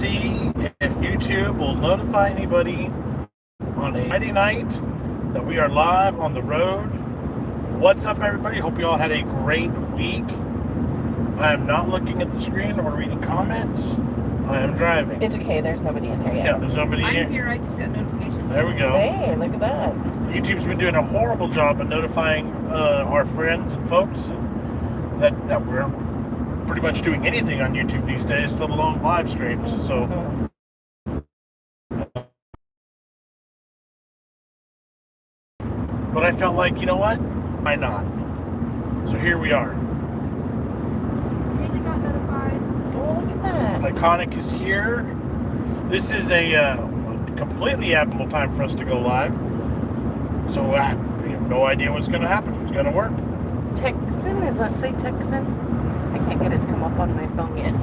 see if YouTube will notify anybody on a Friday night that we are live on the road. What's up, everybody? Hope you all had a great week. I am not looking at the screen or reading comments. I am driving. It's okay. There's nobody in here yet. Yeah, there's nobody here. I'm here. I just got notification. There we go. Hey, look at that. YouTube's been doing a horrible job of notifying our friends and folks that we're pretty much doing anything on YouTube these days, let alone live streams. So, but I felt like, you know what? Why not? So here we are. Haley got notified. Oh, look at that. Iconic is here. This is a completely abnormal time for us to go live. So we have no idea what's going to happen. It's going to work. Texan? Does that say Texan? I can't get it to come up on my phone yet.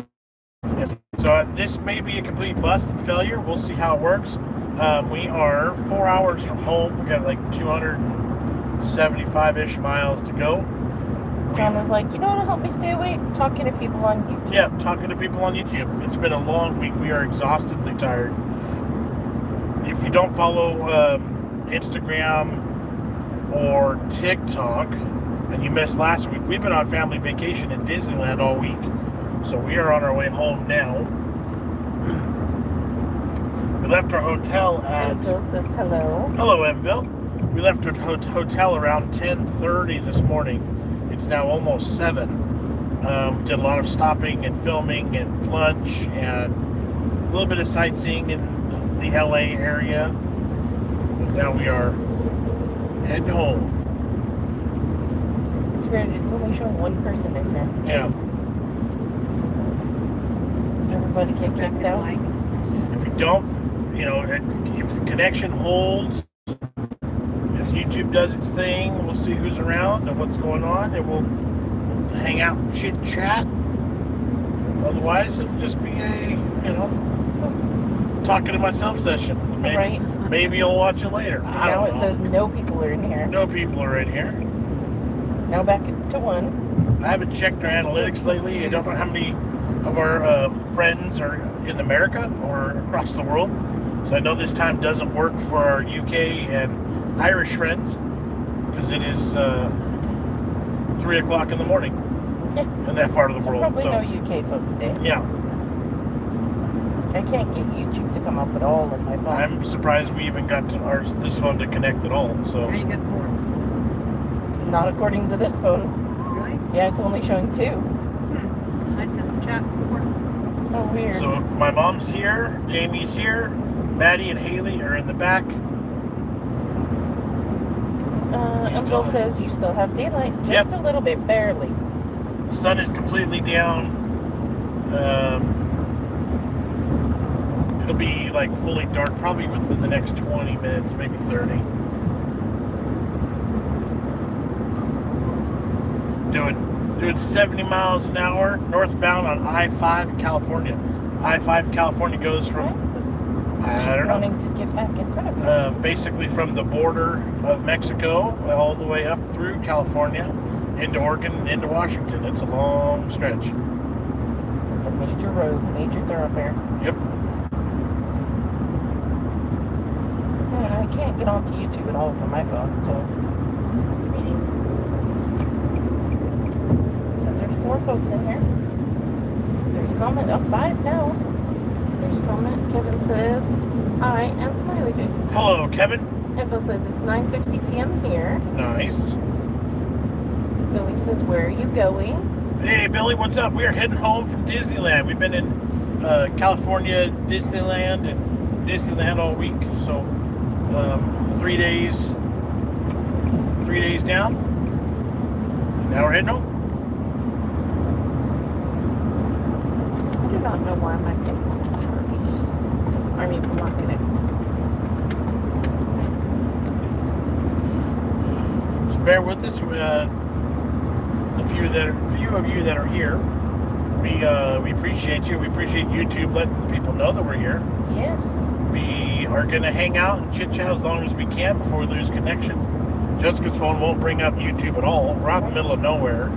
So this may be a complete bust and failure. We'll see how it works. We are 4 hours from home. We got like 275-ish miles to go. John was like, you know what'll help me stay awake? Talking to people on YouTube. Yeah, talking to people on YouTube. It's been a long week. We are exhaustedly tired. If you don't follow Instagram or TikTok and you missed last week, we've been on family vacation in Disneyland all week. So we are on our way home now. We left our hotel at... Bill says hello. Hello, Emville. We left our hotel around 10:30 this morning. It's now almost 7. Did a lot of stopping and filming and lunch and a little bit of sightseeing in the LA area. But now we are heading home. It's weird. It's only showing one person in there. Yeah. Did everybody get kicked out? If you don't, you know, if the connection holds, if YouTube does its thing, we'll see who's around and what's going on, and we'll hang out and chit chat. Otherwise, it'll just be a, you know, talking to myself session. Maybe, Right. Maybe you'll watch it later. Now it says no people are in here. no people are in here. Now back to 1. I haven't checked our analytics lately. I don't know how many of our friends are in America or across the world. So I know this time doesn't work for our UK and Irish friends because it is 3 o'clock in the morning in that part of the world. Probably no UK folks day. Yeah. I can't get YouTube to come up at all in my phone. I'm surprised we even got to this phone to connect at all. So. What are you good for? Not according to this phone. Really? Yeah, it's only showing 2. I'd say some chat before. Oh, weird. So my mom's here, Jamie's here, Maddie and Haley are in the back. Bill says you still have daylight. Just a little bit, barely. The sun is completely down. It'll be like fully dark probably within the next 20 minutes, maybe 30. Doing 70 miles an hour northbound on I-5 in California. I-5 in California goes from, I don't know, wanting to get back in front of me. basically from the border of Mexico all the way up through California into Oregon and into Washington. It's a long stretch. It's a major road, major thoroughfare. Yep. And I can't get onto YouTube at all from my phone, so... Says there's 4 folks in here. There's a comment. 5 now. There's a comment. Kevin says, hi, and smiley face. Hello, Kevin. And Bill says it's 9:50 p.m. here. Nice. Billy says, where are you going? Hey, Billy, what's up? We are heading home from Disneyland. We've been in California, Disneyland, and Disneyland all week. So, 3 days down. And now we're heading home. I do not know why my phone won't charge. This is, I mean, not connect. So bear with us. The few of you that are here, we appreciate you. We appreciate YouTube letting people know that we're here. Yes. We are going to hang out and chit chat as long as we can before we lose connection. Jessica's phone won't bring up YouTube at all. We're out in the middle of nowhere.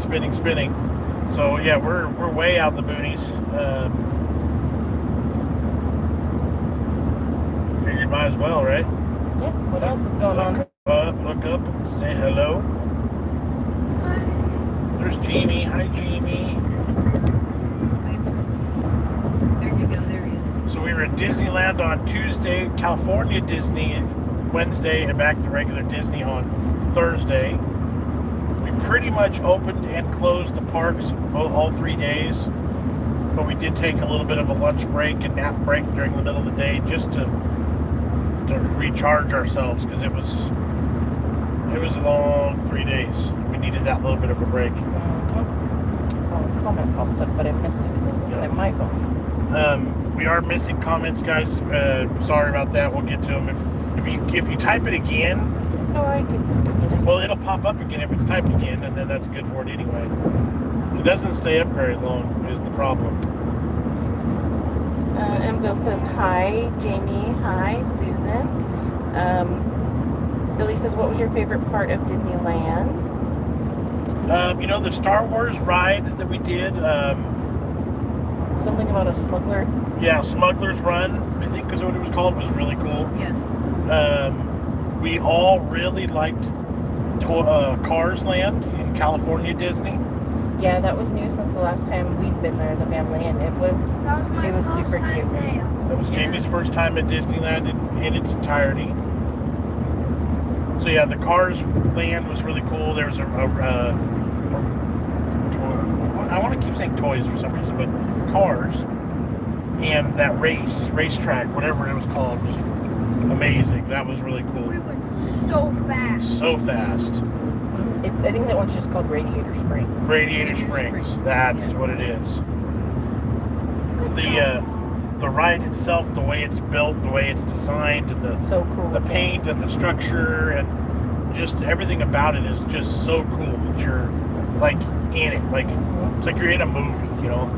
Spinning. Spinning. So yeah, we're way out in the boonies. Figured might as well, right? Yeah, what else is going on? Look up and say hello. There's Jamie. Hi, Jamie. There you go. There he is. So we were at Disneyland on Tuesday, California Disney Wednesday, and back to regular Disney on Thursday. We pretty much opened and closed the parks all 3 days, but we did take a little bit of a lunch break and nap break during the middle of the day just to recharge ourselves, because it was a long 3 days. We needed that little bit of a break. Oh, a comment popped up, but I missed it because I was looking at my phone. We are missing comments, guys. Sorry about that. We'll get to them. If you type it again, Oh, I could see it. well, it'll pop up again if it's typed again, and then that's good for it anyway. It doesn't stay up very long is the problem. Emville says, hi, Jamie. Hi, Susan. Billy says, what was your favorite part of Disneyland? The Star Wars ride that we did, Something about a smuggler. yeah, Smuggler's Run, I think is what it was called, was really cool. Yes. We all really liked Cars Land in California Disney. Yeah, that was new since the last time we'd been there as a family, and it was super cute. That was Jamie's first time at Disneyland in its entirety. So yeah, the Cars Land was really cool. There was I want to keep saying toys for some reason, but cars and that racetrack, whatever it was called, was amazing. That was really cool. We went so fast. So fast. I think that one's just called Radiator Springs. Radiator Springs. That's what it is. The ride itself, the way it's built, the way it's designed, and So cool. the paint and the structure and just everything about it is just so cool that you're like in it. Like it's like you're in a movie, you know.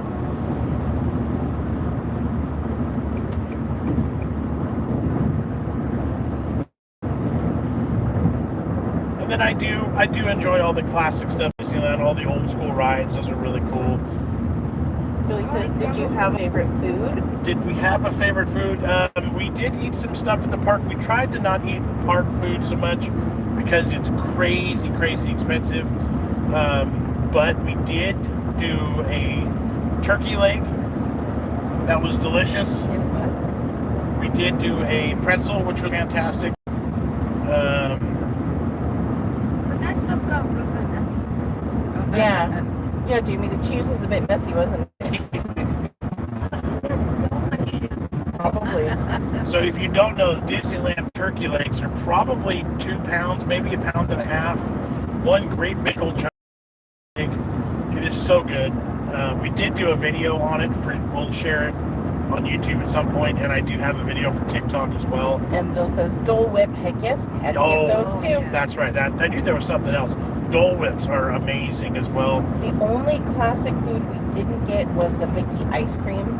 And then I do enjoy all the classic stuff, Disneyland, all the old school rides. Those are really cool. Billy says, did you have a favorite food? Did we have a favorite food? We did eat some stuff at the park. We tried to not eat the park food so much because it's crazy expensive. But we did do a turkey leg. That was delicious. It was. We did do a pretzel, which was fantastic. But that stuff got a little bit messy. Yeah. Yeah, Jamie, the cheese was a bit messy, wasn't it? It's still my shit. Probably. So if you don't know, Disneyland turkey legs are probably 2 pounds, maybe 1.5 pounds. One great big old chunk. It is so good. We did do a video on it. We'll share it on YouTube at some point, and I do have a video for TikTok as well. Emville says, Dole Whip. Heck yes, had to get those too. Yeah. That's right. I knew there was something else. Dole Whips are amazing as well. The only classic food we didn't get was the Mickey ice cream.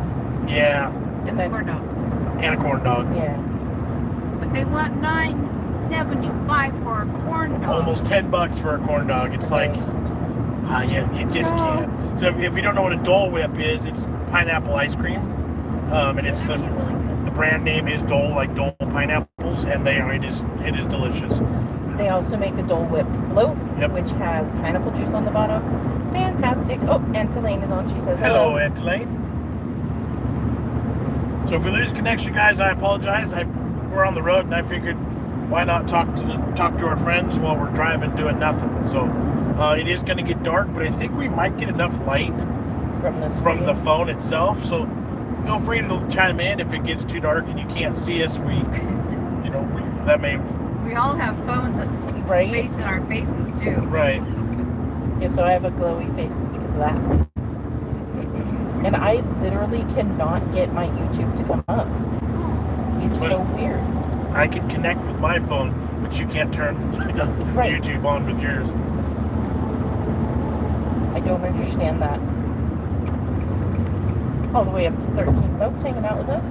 Yeah, And the corn dog. and a corn dog. Yeah. But they want $9.75 for a corn dog. Almost $10 for a corn dog. It's like, you just can't. So if you don't know what a Dole Whip is, it's pineapple ice cream. And it's It's actually really good. the brand name is Dole, like Dole pineapples, and it is delicious. They also make a Dole Whip float, Yep. which has pineapple juice on the bottom. Fantastic. Oh, Aunt Elaine is on. She says Hello, hello. Aunt Elaine. So if we lose connection, guys, I apologize. We're on the road, and I figured why not talk to our friends while we're driving, doing nothing. So it is going to get dark, but I think we might get enough light from the phone itself. So feel free to chime in if it gets too dark and you can't see us. We all have phones Right. facing our faces too. Right. Yeah, so I have a glowy face because of that. And I literally cannot get my YouTube to come up. It's so weird. I can connect with my phone, but you can't turn Right. YouTube on with yours. I don't understand that. All the way up to 13 folks hanging out with us.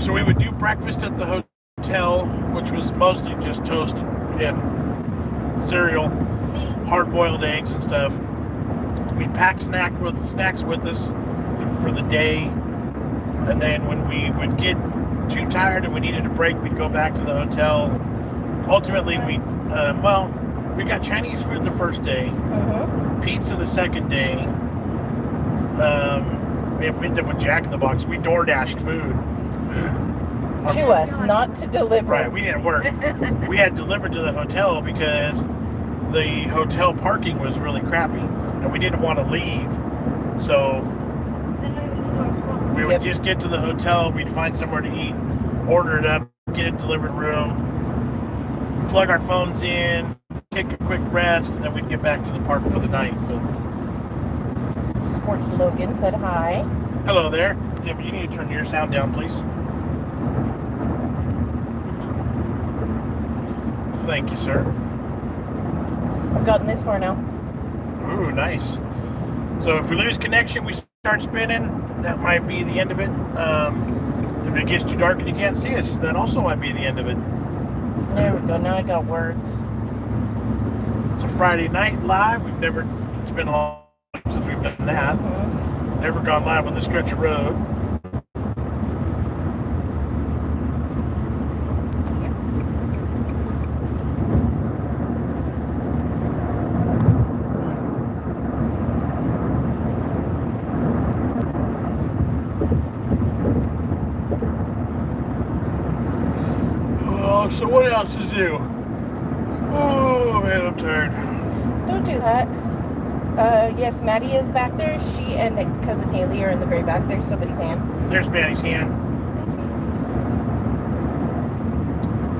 So we would do breakfast at the hotel, which was mostly just toast and cereal, hard-boiled eggs and stuff. we packed snacks with us for the day, and then when we would get too tired and we needed a break, we'd go back to the hotel. Ultimately, we got Chinese food the first day, pizza the second day. We ended up with Jack in the Box. We door dashed food. To us, not to deliver. Right, we didn't work. We had delivered to the hotel because the hotel parking was really crappy, and we didn't want to leave. So we would just get to the hotel, we'd find somewhere to eat, order it up, get it delivered room, plug our phones in, take a quick rest, and then we'd get back to the park for the night. But Sports Logan said hi. hello there. Jim, you need to turn your sound down, please. Thank you, sir. I've gotten this far now. Ooh, nice. So if we lose connection, we start spinning. That might be the end of it. If it gets too dark and you can't see us, that also might be the end of it. There we go. Now I got words. It's a Friday night live. It's been a long time since we've done that. Never gone live on this stretch of road. So what else to do? Oh man, I'm tired. Don't do that. Yes, Maddie is back there. She and cousin Haley are in the gray back. There's somebody's hand. There's Maddie's hand.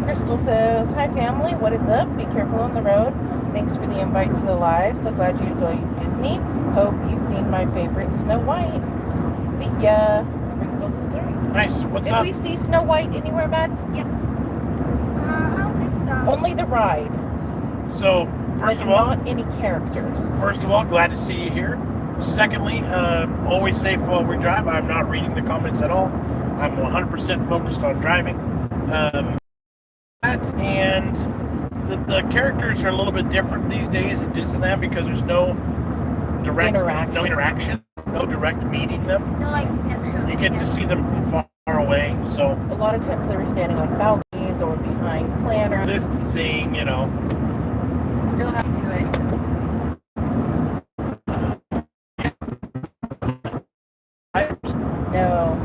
Crystal says, hi family, what is up? Be careful on the road. Thanks for the invite to the live. So glad you enjoyed Disney. Hope you've seen my favorite Snow White. See ya. Springfield, Missouri. Nice. What's up? Did we see Snow White anywhere, Matt? Yep. I don't think so. Only the ride. So, first of all, not any characters. First of all, glad to see you here. Secondly, always safe while we drive. I'm not reading the comments at all. I'm 100% focused on driving. And the characters are a little bit different these days at Disneyland because there's no direct interaction, no direct meeting them. No, like pictures. You get to see them from far away. So a lot of times they were standing on balconies or behind planters. Distancing, you know. Still have to do it. No.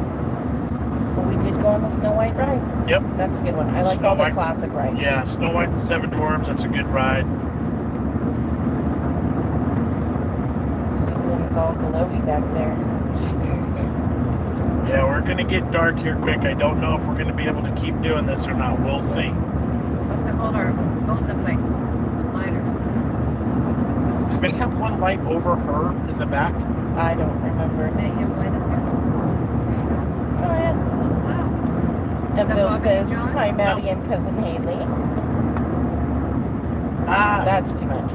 But we did go on the Snow White ride. Yep. That's a good one. I like Snow all White. the classic rides. Yeah, Snow White and the Seven Dwarfs, that's a good ride. Susan's all glowy back there. Yeah, we're going to get dark here quick. I don't know if we're going to be able to keep doing this or not. We'll see. We'll have to hold our phones up like lighters. Does we have one light over her in the back? I don't remember. May you light up there? Go ahead. Wow. And that Bill bothering says, you, John? hi, Maddie and cousin Haley. Ah, That's too much.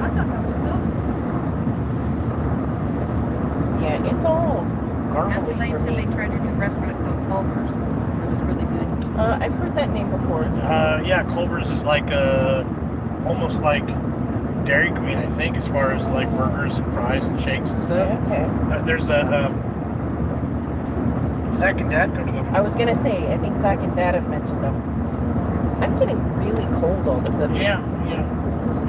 I thought that was Bill. Yeah, it's all Nancy garbly Lane for said they me. tried to do a restaurant called Culver's. It was really good. I've heard that name before. yeah, Culver's is like almost like Dairy Queen, I think, as far as like burgers and fries and shakes and stuff. Okay. There's a Zach and Dad go to them. I was gonna say, I think Zach and Dad have mentioned them. I'm getting really cold all of a sudden. Yeah.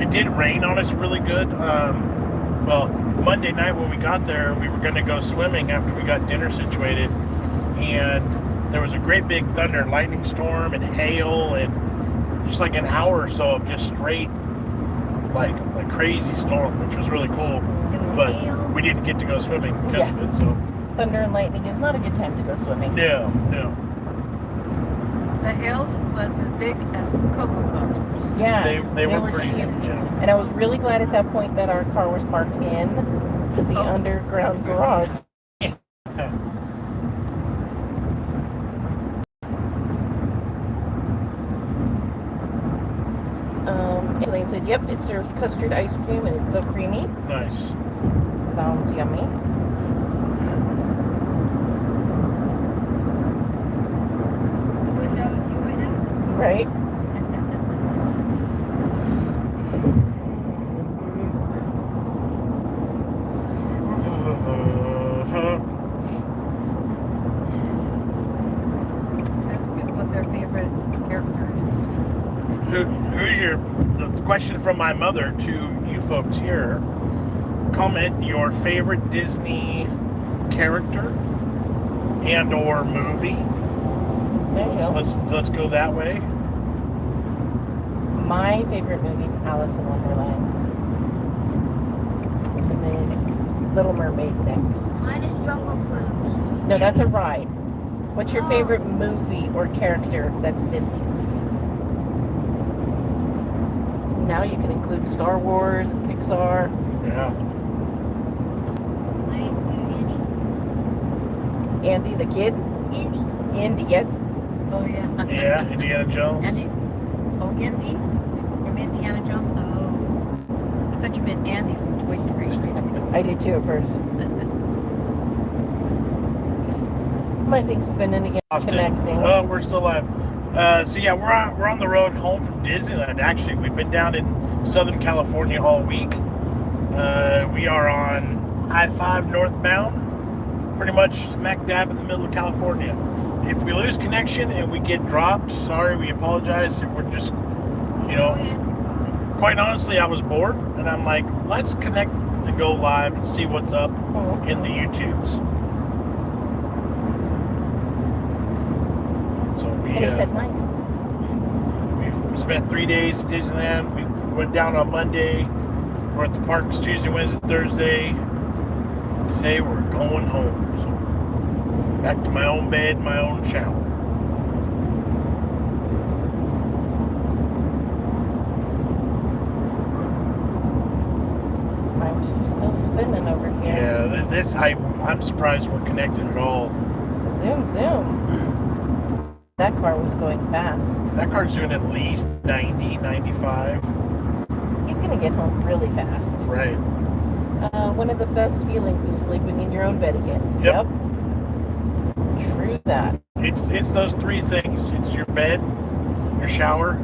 It did rain on us really good. Well, Monday night when we got there, we were going to go swimming after we got dinner situated, and there was a great big thunder and lightning storm and hail and just like an hour or so of just straight like crazy storm, which was really cool. It was But hail. we didn't get to go swimming because of it. So Thunder and lightning is not a good time to go swimming. no. The hills was as big as Cocoa Puffs. Yeah, They were pretty huge. huge. Yeah. And I was really glad at that point that our car was parked in the underground garage. Elaine said, yep, it serves custard ice cream and it's so creamy. Nice. Sounds yummy. Which I was you in. Right? from my mother to you folks here. Comment your favorite Disney character and or movie. There you go. Let's go that way. My favorite movie is Alice in Wonderland. And then Little Mermaid next. Mine is Jungle Cruise. No, that's a ride. What's your favorite movie or character that's Disney? Now you can include Star Wars and Pixar. Yeah. Andy the kid? Andy, yes. Oh, yeah. Yeah, Indiana Jones. Andy. Oh, Andy? From Indiana Jones? Oh. I thought you meant Andy from Toy Story. I did too at first. My thing's spinning again, Austin. connecting. Oh, we're still live. So yeah, we're on the road home from Disneyland. Actually, we've been down in Southern California all week. We are on I-5 northbound, pretty much smack dab in the middle of California. If we lose connection and we get dropped, sorry, we apologize. We're just, quite honestly, I was bored, and I'm like, let's connect and go live and see what's up in the YouTubes. So we, And he said nice. we spent 3 days at Disneyland. We went down on Monday. We're at the parks Tuesday, Wednesday, Thursday. Today we're going home. So back to my own bed, my own shower. Mine's just still spinning over here. Yeah, this I'm surprised we're connected at all. Zoom, zoom. That car was going fast. That car's doing at least 90, 95. He's going to get home really fast. Right. One of the best feelings is sleeping in your own bed again. Yep. True that. It's those three things. It's your bed, your shower,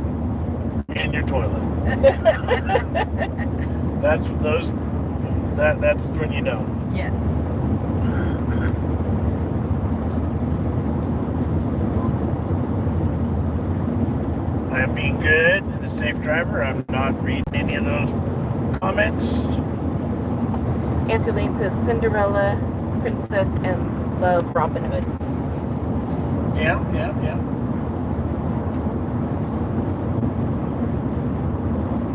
and your toilet. That's when you know. Yes. I am being good and a safe driver. I'm not reading any of those comments. Angeline says Cinderella, Princess, and love Robin Hood. Yeah.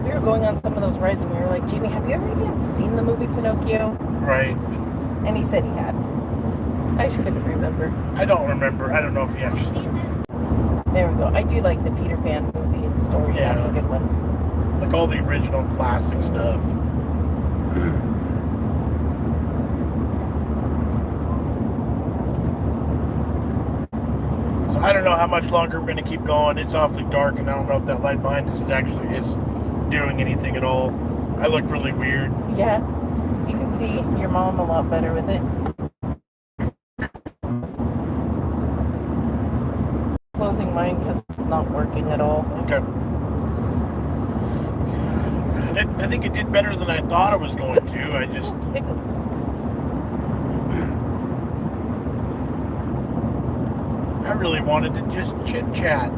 We were going on some of those rides and we were like, Jamie, have you ever even seen the movie Pinocchio? Right. And he said he had. I just couldn't remember. I don't remember. I don't know if he actually. There we go. I do like the Peter Pan movie and story. Yeah. That's a good one. Like all the original classic stuff. So I don't know how much longer we're going to keep going. It's awfully dark, and I don't know if that light behind us is doing anything at all. I look really weird. Yeah. You can see your mom a lot better with it. Closing mine because it's not working at all. Okay. I think it did better than I thought it was going to. I just... Hiccups. I really wanted to just chit-chat.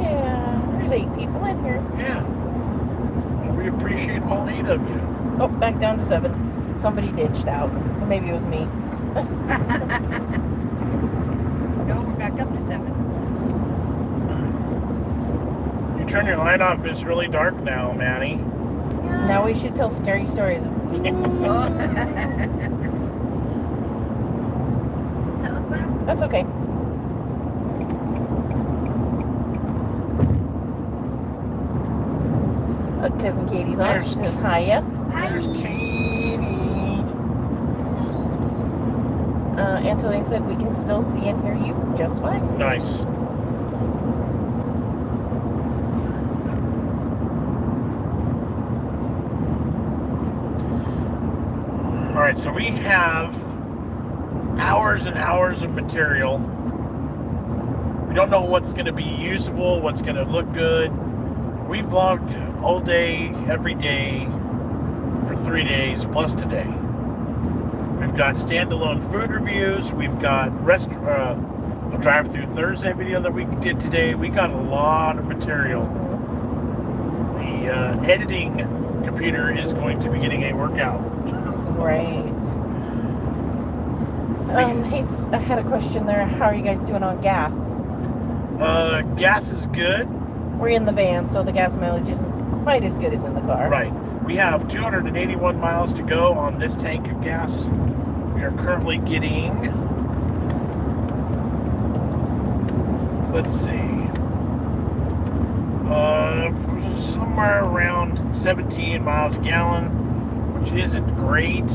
Yeah. There's 8 people in here. Yeah. And we appreciate all 8 of you. Oh, back down to 7. Somebody ditched out. Maybe it was me. No, we're back up to 7. You turn your light off. It's really dark now, Manny. Now we should tell scary stories. That's okay. Cousin Katie's on. She says hiya. There's Katie. Angeline said we can still see and hear you just fine. Nice. All right, so we have hours and hours of material. We don't know what's going to be usable, what's going to look good. We vlogged all day, every day, for 3 days, plus today. We've got standalone food reviews. We've got a drive-through Thursday video that we did today. We got a lot of material. the editing computer is going to be getting a workout. Right. Hey, I had a question there. How are you guys doing on gas? Gas is good. We're in the van, so the gas mileage isn't quite as good as in the car. Right. We have 281 miles to go on this tank of gas. We are currently getting, let's see, somewhere around 17 miles a gallon, which isn't great,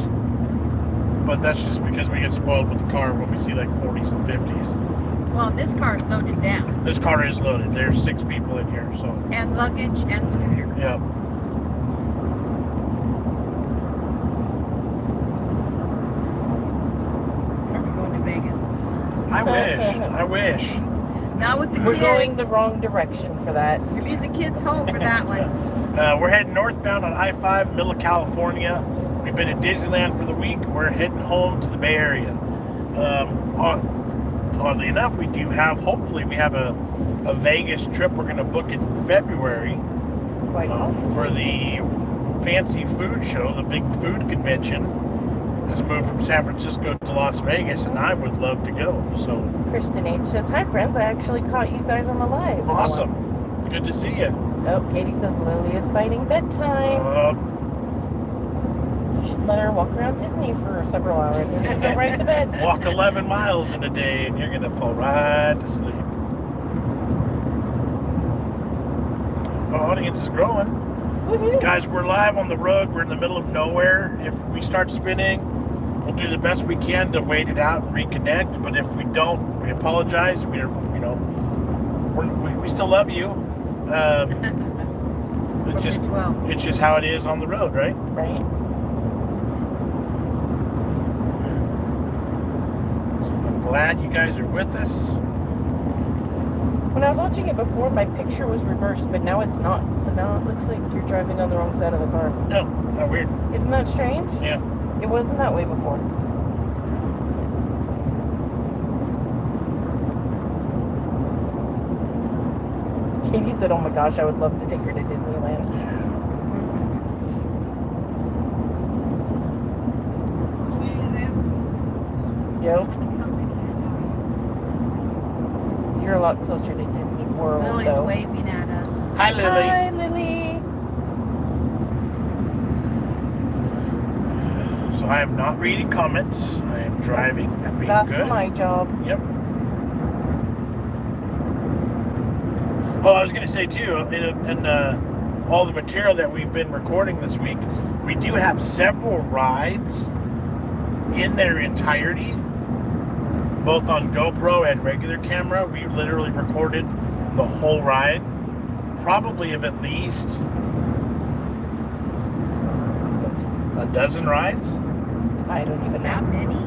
but that's just because we get spoiled with the car when we see like 40s and 50s. Well, this car is loaded down. This car is loaded. There's 6 people in here, so. And luggage and scooter. Yep. Are we going to Vegas? I wish. Not with the We're kids. going the wrong direction for that. We leave the kids home for that one. We're heading northbound on I-5, middle of California. We've been at Disneyland for the week. We're heading home to the Bay Area. Oddly enough, we do have, hopefully we have a Vegas trip. We're going to book it in February Quite awesome. for the fancy food show, the big food convention. Has moved from San Francisco to Las Vegas, and I would love to go. So Kristen H says, "Hi friends, I actually caught you guys on the live." awesome. Good to see you. Oh, Katie says Lily is fighting bedtime. You should let her walk around Disney for several hours and she'll go right to bed. Walk 11 miles in a day, and you're going to fall right to sleep. Our audience is growing. Woohoo. Guys, we're live on the road. We're in the middle of nowhere. If we start spinning, we'll do the best we can to wait it out and reconnect. But if we don't, we apologize. We still love you. It's just how it is on the road, right? Right. So I'm glad you guys are with us. When I was watching it before, my picture was reversed, but now it's not. So now it looks like you're driving on the wrong side of the car. No, not weird. Isn't that strange? Yeah. It wasn't that way before. Katie said, "Oh my gosh, I would love to take her to Disneyland." Yep. You're a lot closer to Disney World, Lily's though. waving at us. Hi, Lily. Hi, Lily. So I am not reading comments. I am driving. I'm being That's good. my job. Yep. Oh, I was going to say too, in all the material that we've been recording this week, we do have several rides in their entirety, both on GoPro and regular camera. We literally recorded the whole ride, probably of at least a dozen rides. I don't even That know. many?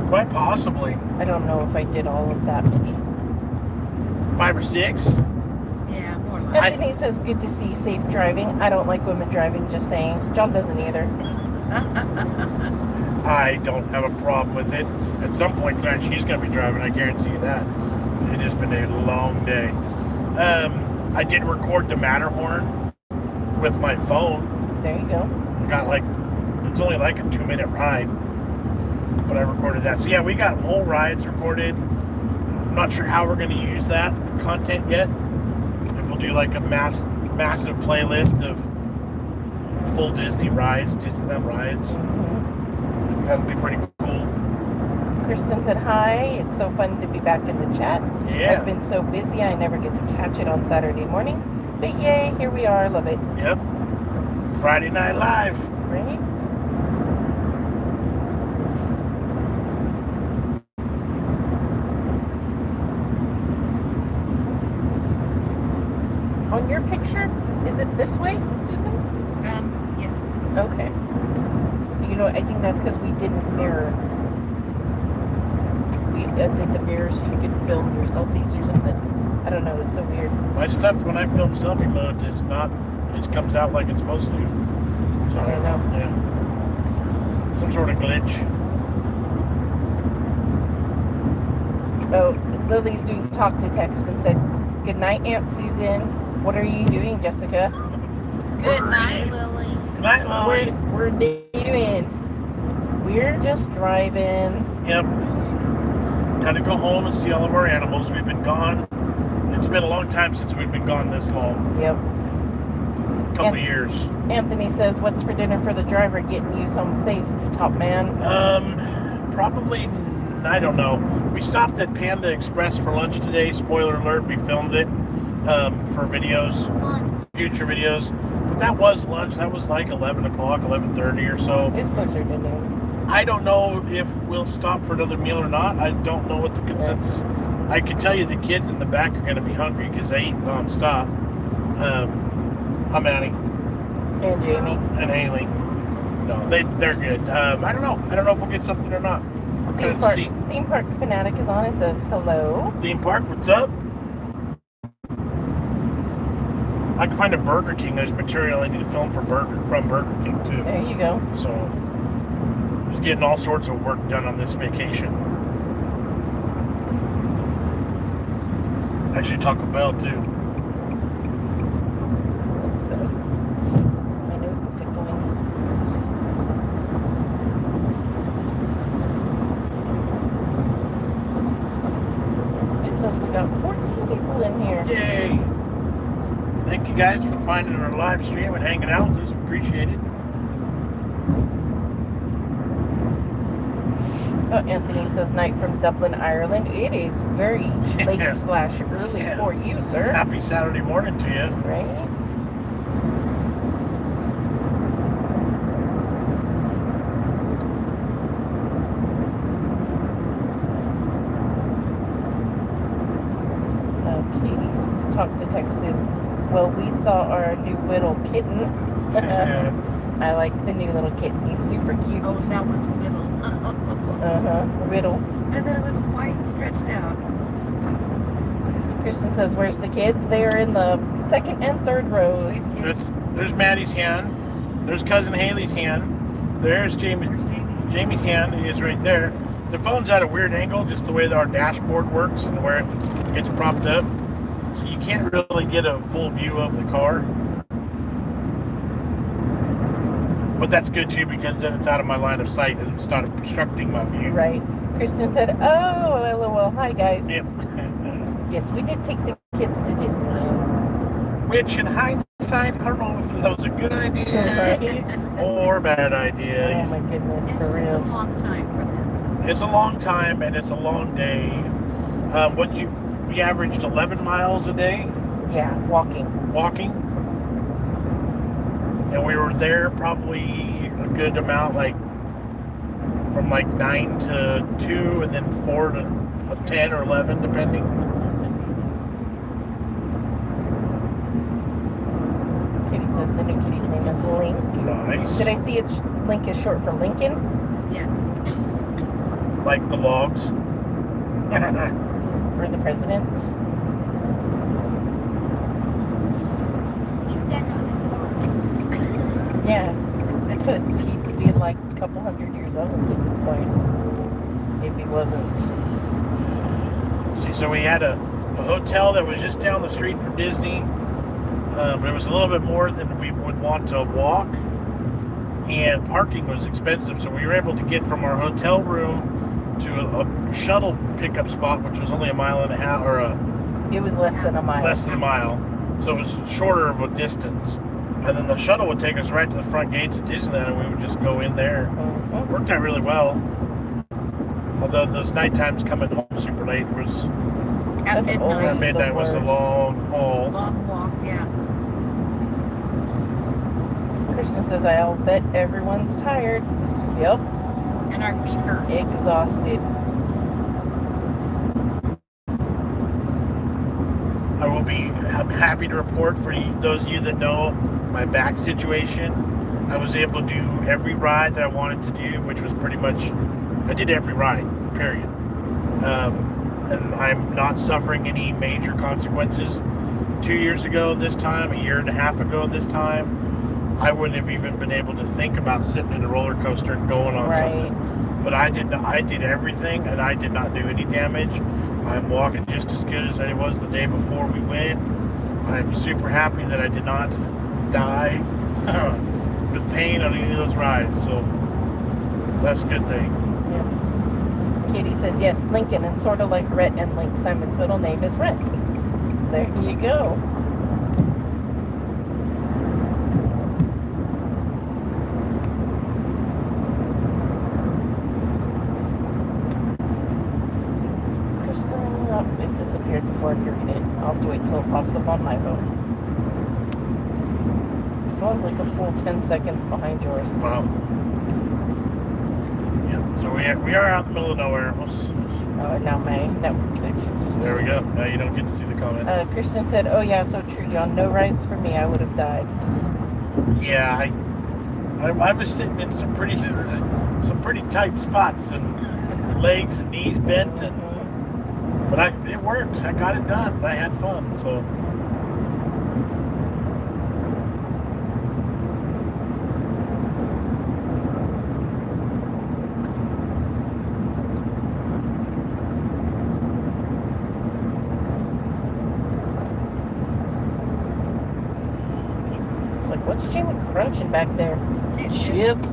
Quite possibly. I don't know if I did all of that many. 5 or 6. Yeah, more like. Anthony says, "Good to see safe driving." I don't like women driving, just saying. John doesn't either. I don't have a problem with it. At some point tonight, she's going to be driving. I guarantee you that. It has been a long day. I did record the Matterhorn with my phone. There you go. I got it's only like a 2-minute ride, but I recorded that. So yeah, we got whole rides recorded. I'm not sure how we're going to use that content yet. If we'll do like a massive playlist of full Disney rides, Disneyland rides. That'll be pretty cool. Kristen said, "Hi, it's so fun to be back in the chat. Yeah. I've been so busy, I never get to catch it on Saturday mornings. But yay, here we are. Love it." Yep. Friday Night Live. Right? On your picture, is it this way, Susan? Yes. Okay. You know, I think that's because we didn't mirror. We did the mirror so you could film your selfies or something. I don't know, it's so weird. My stuff when I film selfie mode is not, it comes out like it's supposed to. So, I don't know. Yeah. Some sort of glitch. Oh, Lily's doing talk to text and said, "Good night, Aunt Susan. What are you doing, Jessica?" Good night, Lily. Good night, Lily. We're doing. We're just driving. Yep. Got to go home and see all of our animals. We've been gone. It's been a long time since we've been gone this long. Yep. Couple of years. Anthony says, "What's for dinner for the driver? Getting you home safe, top man." Probably, I don't know. We stopped at Panda Express for lunch today. Spoiler alert, we filmed it for videos, future videos. But that was lunch. That was like 11 o'clock, 11:30 or so. It's closer to noon. I don't know if we'll stop for another meal or not. I don't know what the consensus. I can tell you the kids in the back are going to be hungry because they eat nonstop. I'm Annie. And Jamie. And Haley. No, they're good. I don't know. I don't know if we'll get something or not. Theme Park Fanatic is on. It says hello. Theme Park, what's up? I can find a Burger King. There's material I need to film from Burger King too. There you go. So just getting all sorts of work done on this vacation. Actually, Taco Bell too. That's funny. My nose is tickling. It says we got 14 people in here. Yay! Thank you guys for finding our live stream and hanging out with us. Appreciate it. Oh, Anthony says night from Dublin, Ireland. It is very late/early for you, sir. Happy Saturday morning to you. Right? Katie's talk to Texas. Well, we saw our new little kitten. I like the new little kitten. He's super cute. Oh, that was middle. Riddle. And then it was white stretched out. Kristen says, "Where's the kids?" They are in the second and third rows. There's Maddie's hand. There's cousin Haley's hand. There's Jamie's hand is right there. The phone's at a weird angle, just the way that our dashboard works and where it gets propped up. So you can't really get a full view of the car. But that's good too, because then it's out of my line of sight and it's not obstructing my view. Right. Kristen said, "Oh, LOL. Hi, guys." Yep. Yes, we did take the kids to Disneyland. Which, in hindsight, I don't know if that was a good idea Right. or a bad Oh idea. my goodness, It's for just real. a long time for them. It's a long time and it's a long day. We averaged 11 miles a day Yeah, walking. walking. And we were there probably a good amount, like from like 9 to 2 and then 4 to 10 or 11 depending. Kitty says the new kitty's name is Link. Nice. Did I see Link is short for Lincoln? Yes. Like the logs. For the president? He's dead on his own. Yeah, because he'd be like a couple hundred years old at this point if he wasn't. See, so we had a hotel that was just down the street from Disney, but it was a little bit more than we would want to walk, and parking was expensive, so we were able to get from our hotel room to a shuttle pickup spot, which was only a mile and a half, or It was less than a mile. less than a mile, so it was shorter of a distance, and then the shuttle would take us right to the front gates of Disneyland, and we would just go in there. Mhm. Worked out really well. Although those night times coming home super late was At That's At always midnight. midnight was a worst. long haul. Long walk, yeah. Kristen says, "I'll bet everyone's tired." Yep, And our feet hurt. exhausted. I'm happy to report for you, those of you that know my back situation. I was able to do every ride that I wanted to do, which was pretty much, I did every ride, period. And I'm not suffering any major consequences. 2 years ago this time, a year and a half ago this time, I wouldn't have even been able to think about sitting in a roller coaster and going on something. Right. But I did everything, and I did not do any damage. I'm walking just as good as I was the day before we went. I'm super happy that I did not die with pain on any of those rides. So that's a good thing. Yeah. Katie says, yes, Lincoln, and sort of like Rhett and Link. Simon's middle name is Rhett. There you go. It disappeared before I could it. I'll have to wait till it pops up on my phone. The phone's like a full 10 seconds behind yours. Wow. Yeah. So we are out in the middle of nowhere. Now my network connection just There we go. Now you don't get to see the comment. Kristen said, oh yeah, so true, John. No rides for me. I would have died. Yeah, I was sitting in some pretty tight spots and legs and knees bent and. But it worked. I got it done. I had fun. So. It's like, what's Jamie crunching back there? Chips.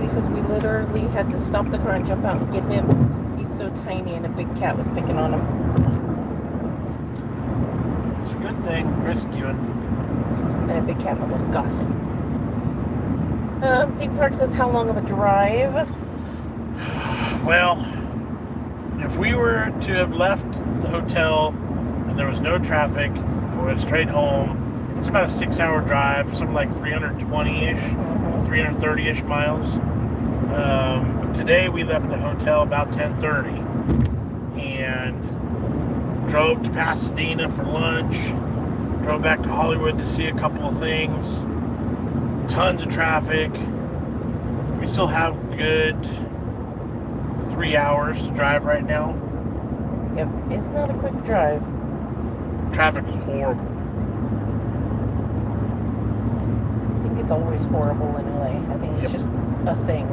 Says we literally had to stop the car and jump out and get him. He's so tiny and a big cat was picking on him. It's a good thing, rescuing. And a big cat almost got him. Theme park says, how long of a drive? Well, if we were to have left the hotel and there was no traffic and we went straight home, it's about a 6-hour drive, something like 320-ish, 330-ish miles. Today we left the hotel about 10:30 and drove to Pasadena for lunch, drove back to Hollywood to see a couple of things, tons of traffic. We still have a good 3 hours to drive right now. Yep, it's not a quick drive. Traffic is horrible. I think it's always horrible in LA. I think it's just a thing.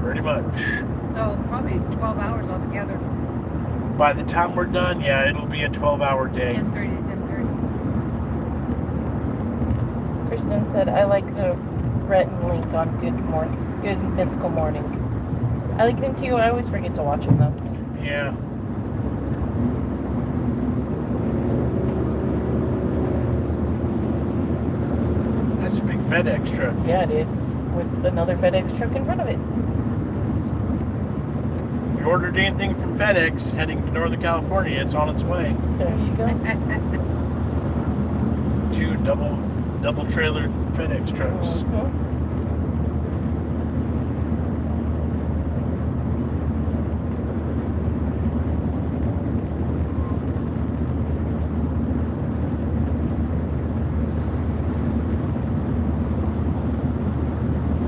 Pretty much. So probably 12 hours altogether. By the time we're done, yeah, it'll be a 12-hour day. 10:30 to 10:30. Kristen said, I like the Rhett and Link on Good Mythical Morning. I like them too. I always forget to watch them though. Yeah. That's a big FedEx truck. Yeah, it is. With another FedEx truck in front of it. If you ordered anything from FedEx heading to Northern California, it's on its way. There you go. 2 double trailered FedEx trucks.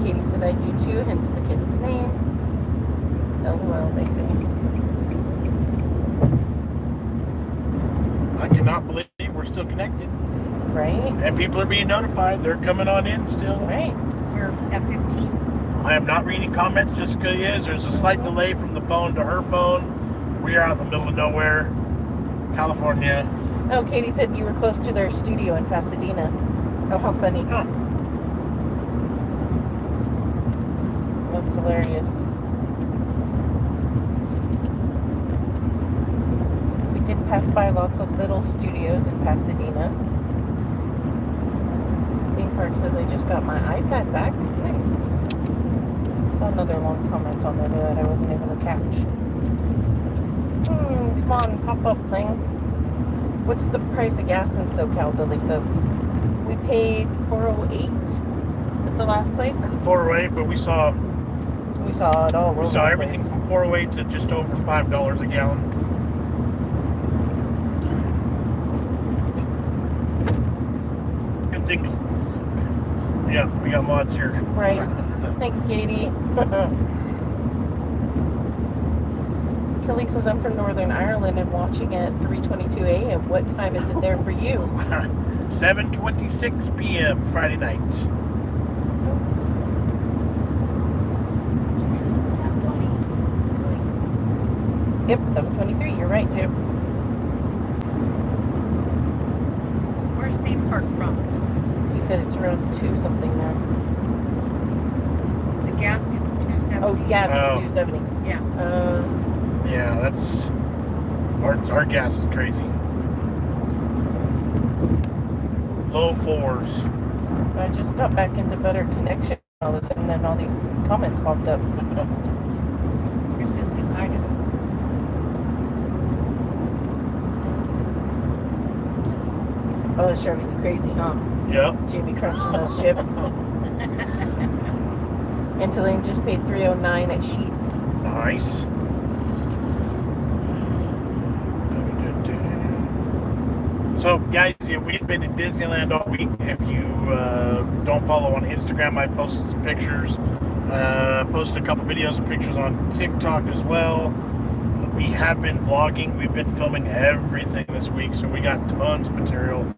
Katie said I do too, hence the kid's name. LOL, they say. I cannot believe we're still connected. Right? And people are being notified. They're coming on in still. Right. You're at 15. I am not reading comments. Jessica is. There's a slight delay from the phone to her phone. We are out in the middle of nowhere, California. Oh, Katie said you were close to their studio in Pasadena. Oh, how funny. Huh. That's hilarious. We did pass by lots of little studios in Pasadena. Theme park says I just got my iPad back. Nice. Saw another long comment on there that I wasn't able to catch. Come on, pop up thing. What's the price of gas in SoCal? Billy says. We paid $4.08 at the last place. 408, but we saw it all over. We saw everything from 408 to just over $5 a gallon. Good thing. Yeah, we got mods here. Right. Thanks, Katie. Kelly says I'm from Northern Ireland and watching at 3:22 a.m. What time is it there for you? 7:26 p.m. Friday night. Yep, 7:23. You're right, Jim. Where's theme park from? He said it's around 2 something there. The gas is 270. Oh, gas Oh. is 270. Yeah. Yeah, that's our gas is crazy. Low 4s. I just got back into better connection all of a sudden, and all these comments popped up. Kristen's in Idaho. Oh, it's driving you crazy, huh? Yep. Jamie crunching those chips. Antioch just paid $309 at Sheets. Nice. So, guys, yeah, we've been in Disneyland all week. If you don't follow on Instagram, I posted some pictures. Posted a couple videos and pictures on TikTok as well. We have been vlogging. We've been filming everything this week, so we got tons of material.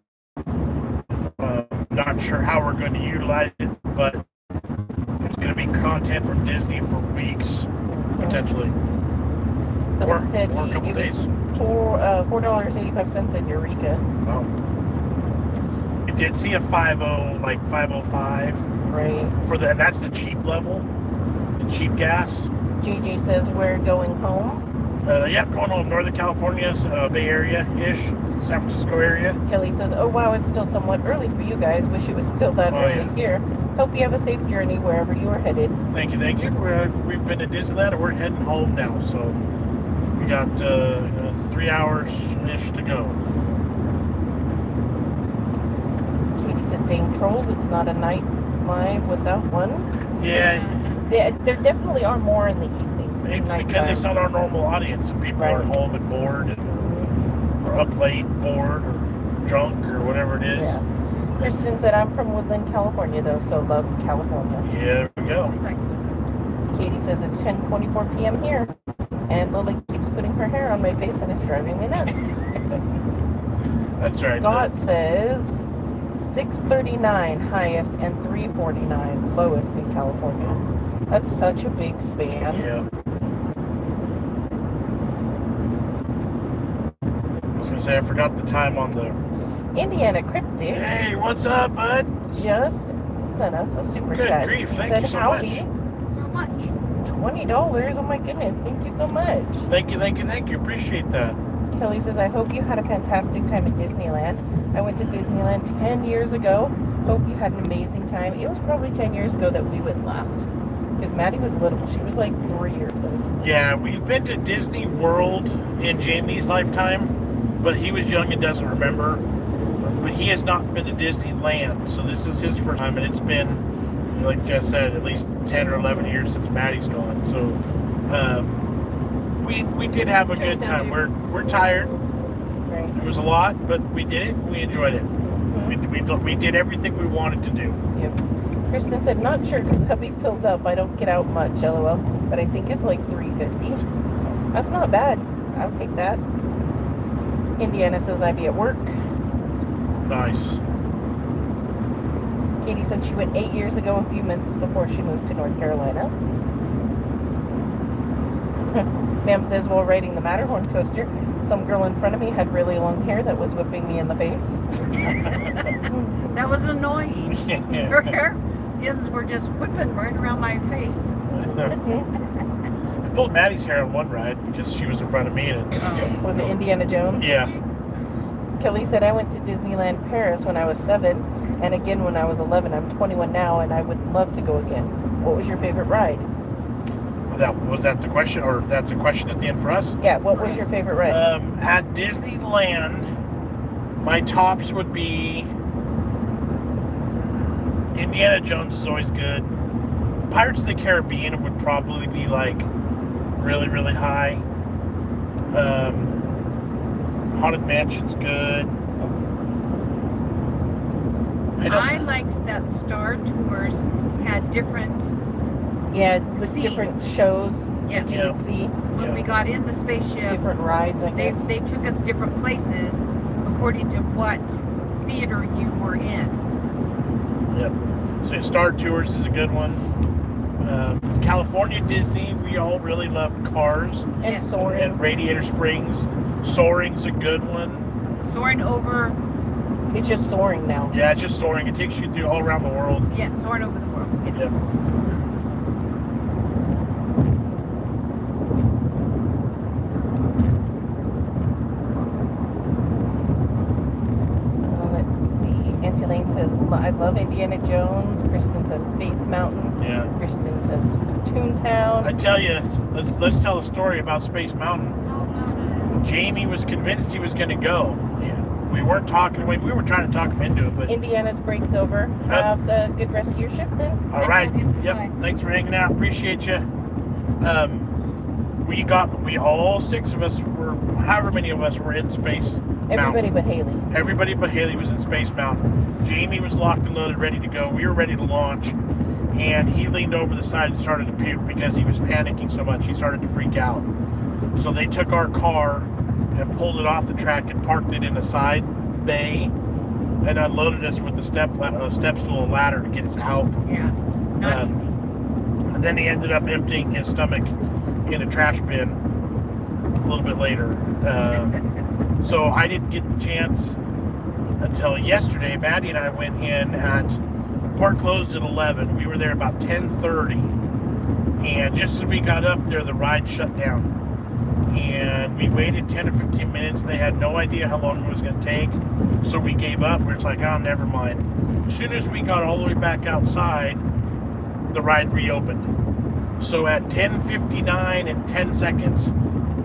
Not sure how we're going to utilize it, but there's going to be content from Disney for weeks, potentially. But Or instead, a couple it days. was $4.85 in Eureka. Wow. You did see a 5.0, like 5.05 Right. for the, and that's the cheap level, the cheap gas. Gigi says we're going home. Yeah, going home, Northern California, Bay Area-ish, San Francisco area. Kelly says, oh wow, it's still somewhat early for you guys. Wish it was still that Oh, early yeah. here. Hope you have a safe journey wherever you are headed. Thank you, thank you. We've been to Disneyland, and we're heading home now, so we got 3 hours-ish to go. Katie said, dang trolls, it's not a night live without one. Yeah, There definitely are more in the evenings. it's night because it's times. not our normal audience, and people Right. are home and bored, and, or up late, bored, or drunk, or whatever it is. Yeah. Kristen said, I'm from Woodland, California, though, so love California. Yeah, there we go. Katie says it's 10:24 p.m. here, and Lily keeps putting her hair on my face, and it's driving me nuts. That's right. Scott says 639 highest and 349 lowest in California. That's such a big span. Yeah. I was gonna say I forgot the time on the. Indiana Cryptic Hey, what's up, bud? just sent us a super Good chat. grief, He thank said, you so howdy, much. How much? $20. Oh my goodness, thank you so much. Thank you, thank you, thank you. Appreciate that. Kelly says, I hope you had a fantastic time at Disneyland. I went to Disneyland 10 years ago. Hope you had an amazing time. It was probably 10 years ago that we went last. Because Maddie was little. She was like 3 or 4. Yeah, we've been to Disney World in Jamie's lifetime, but he was young and doesn't remember. But he has not been to Disneyland, so this is his first time, and it's been, like Jess said, at least 10 or 11 years since Maddie's gone. So we did have a good time. We're tired. Right. It was a lot, but we did it. We enjoyed it. Mhm. We did everything we wanted to do. Yep. Kristen said, not sure because hubby fills up. I don't get out much, lol. But I think it's like $3.50. That's not bad. I'll take that. Indiana says, I be at work. Nice. Katie said she went 8 years ago, a few months before she moved to North Carolina. Ma'am says, while riding the Matterhorn coaster, some girl in front of me had really long hair that was whipping me in the face. That was annoying. Her hair ends were just whipping right around my face. I pulled Maddie's hair on one ride because she was in front of me. And, Was it Indiana Jones? yeah. Kelly said, I went to Disneyland Paris when I was 7, and again when I was 11. I'm 21 now, and I would love to go again. What was your favorite ride? Was that the question, or that's a question at the end for us? Yeah, what was your favorite ride? At Disneyland, my tops would be Indiana Jones is always good. Pirates of the Caribbean would probably be like really, really high. Haunted Mansion's good. I liked that Star Tours had different. Yeah, with See. different shows Yeah. that you Yeah. would see, When we got in the spaceship, different rides, I they guess. they took us different places according to what theater you were in. Yep. So Star Tours is a good one. California Disney, we all really love Cars And Yes. soaring. and Radiator Springs. Soaring's a good one. Soaring over, It's just soaring now. Yeah, it's just soaring. It takes you through all around the world. yeah, soaring over the world. Yeah. Yep. Let's see. Auntie Lane says, I love Indiana Jones. Kristen says Space Mountain. Yeah. Kristen says Toontown. I tell you, let's tell a story about Space Mountain. Oh, no. Jamie was convinced he was going to go. Yeah. We weren't talking. We were trying to talk him into it, but Indiana's breaks over. Have a good rest of your shift then. all right. Okay, Yep. bye. Thanks for hanging out. Appreciate you. We all 6 of us were, however many of us were in Space Everybody Mountain. but Haley. Everybody but Haley was in Space Mountain. Jamie was locked and loaded, ready to go. We were ready to launch, and he leaned over the side and started to puke because he was panicking so much. He started to freak out. So they took our car and pulled it off the track and parked it in a side bay and unloaded us with the step stool, a ladder to get us out. Yeah, not easy. And then he ended up emptying his stomach in a trash bin a little bit later. So I didn't get the chance until yesterday. Maddie and I went in at, park closed at 11. We were there about 10:30. And just as we got up there, the ride shut down. And we waited 10 or 15 minutes. They had no idea how long it was going to take. So we gave up. We're just like, oh, never mind. As soon as we got all the way back outside, the ride reopened. So at 10:59 and 10 seconds,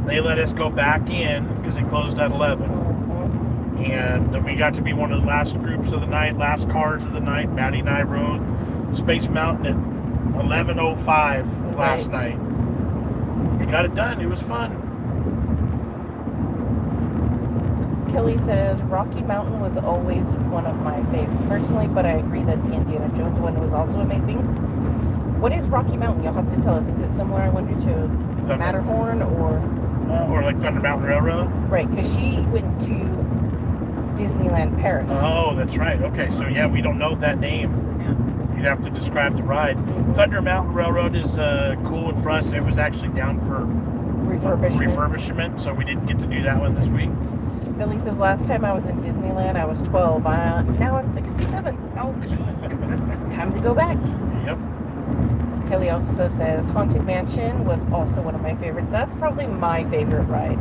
they let us go back in because it closed at 11. And then we got to be one of the last groups of the night, last cars of the night. Maddie and I rode Space Mountain at 11:05 last night. We got it done. It was fun. Kelly says Rocky Mountain was always one of my faves personally, but I agree that the Indiana Jones one was also amazing. What is Rocky Mountain? You'll have to tell us. Is it similar, I wonder, to Matterhorn Or like Thunder Mountain Railroad? Right, because she went to Disneyland Paris. Oh, that's right. Okay, so yeah, we don't know that name. You'd have to describe the ride. Thunder Mountain Railroad is cool one for us. It was actually down for refurbishment, so we didn't get to do that one this week. Billy says last time I was in Disneyland, I was 12. Now I'm 67. Oh, gee. Time to go back. Yep. Kelly also says Haunted Mansion was also one of my favorites. That's probably my favorite ride.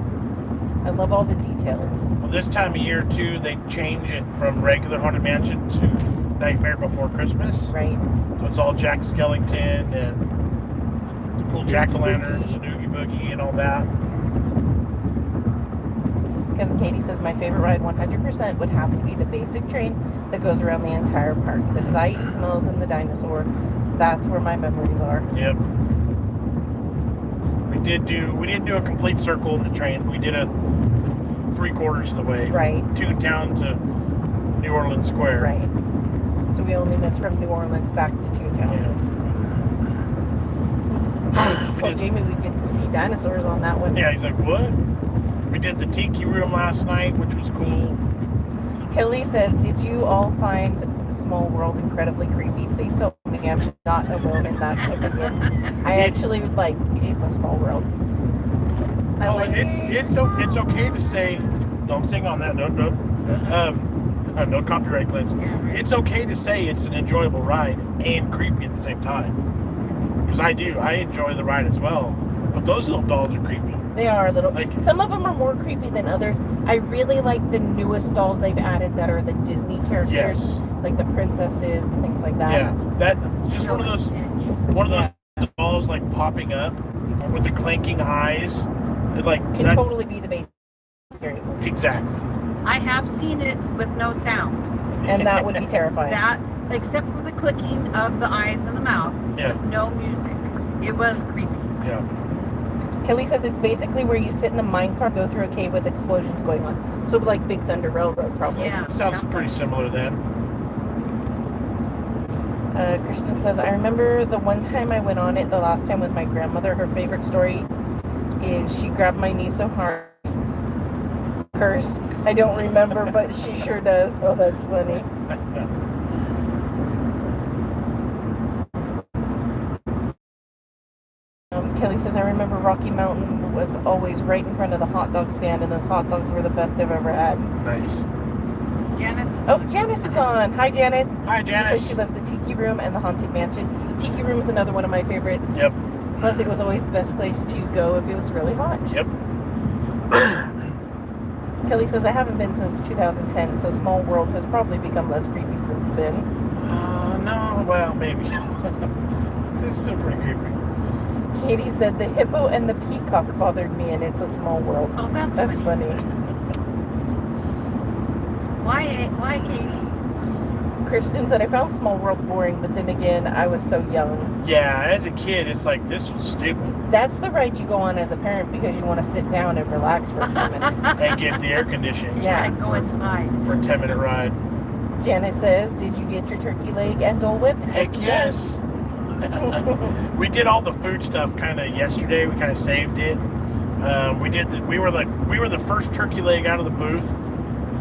I love all the details. Well, this time of year too, they change it from regular Haunted Mansion to Nightmare Before Christmas. Right. So it's all Jack Skellington and cool jack-o'-lanterns and Oogie Boogie and all that. Cousin Katie says my favorite ride 100% would have to be the basic train that goes around the entire park. The sights, smells, and the dinosaur. That's where my memories are. Yep. We didn't do a complete circle in the train. We did a 3/4 of the way. Right. From Toontown to New Orleans Square. Right. So we only missed from New Orleans back to Toontown. Yeah. Told Jamie we'd get to see dinosaurs on that one. Yeah, he's like, what? We did the Tiki Room last night, which was cool. Kelly says, did you all find Small World incredibly creepy? Please tell me I'm not alone in that opinion. I actually would like, it's a small world. I Oh, like it's okay to say, don't sing on that, no, no copyright claims. It's okay to say it's an enjoyable ride and creepy at the same time. Because I enjoy the ride as well. But those little dolls are creepy. They are a little. Like, some of them are more creepy than others. I really like the newest dolls they've added that are the Disney characters, yes. like the princesses and things like that. Yeah, that just one of those dolls like popping up with the clanking eyes. It, like Can that, totally be the base scary movie. Exactly. I have seen it with no sound. And that would be terrifying. That, except for the clicking of the eyes and the mouth, Yeah. with no music. It was creepy. Yeah. Kelly says it's basically where you sit in a minecart, go through a cave with explosions going on. So like Big Thunder Railroad, probably. Yeah. Sounds pretty similar then. Kristen says, I remember the one time I went on it, the last time with my grandmother. Her favorite story is she grabbed my knee so hard. Cursed. I don't remember, but she sure does. Oh, that's funny. Kelly says, I remember Rocky Mountain was always right in front of the hot dog stand, and those hot dogs were the best I've ever had. Nice. Janice is Oh, on. Janice is on. Hi, Janice. Hi, She Janice. says she loves the Tiki Room and the Haunted Mansion. Tiki Room is another one of my favorites. Yep. Plus, it was always the best place to go if it was really hot. Yep. Kelly says, I haven't been since 2010, so Small World has probably become less creepy since then. No, well, maybe. It's still pretty creepy. Katie said, the hippo and the peacock bothered me, and it's a small world. Oh, that's That's funny. funny. Why, Katie? Kristen said, I found Small World boring, but then again, I was so young. Yeah, as a kid, it's like, this was stupid. That's the ride you go on as a parent because you want to sit down and relax for a few minutes. And get the air conditioning. Yeah. And go inside. For a 10-minute ride. Janice says, did you get your turkey leg and Dole Whip? Heck yes. We did all the food stuff kind of yesterday. We kind of saved it. We were the first turkey leg out of the booth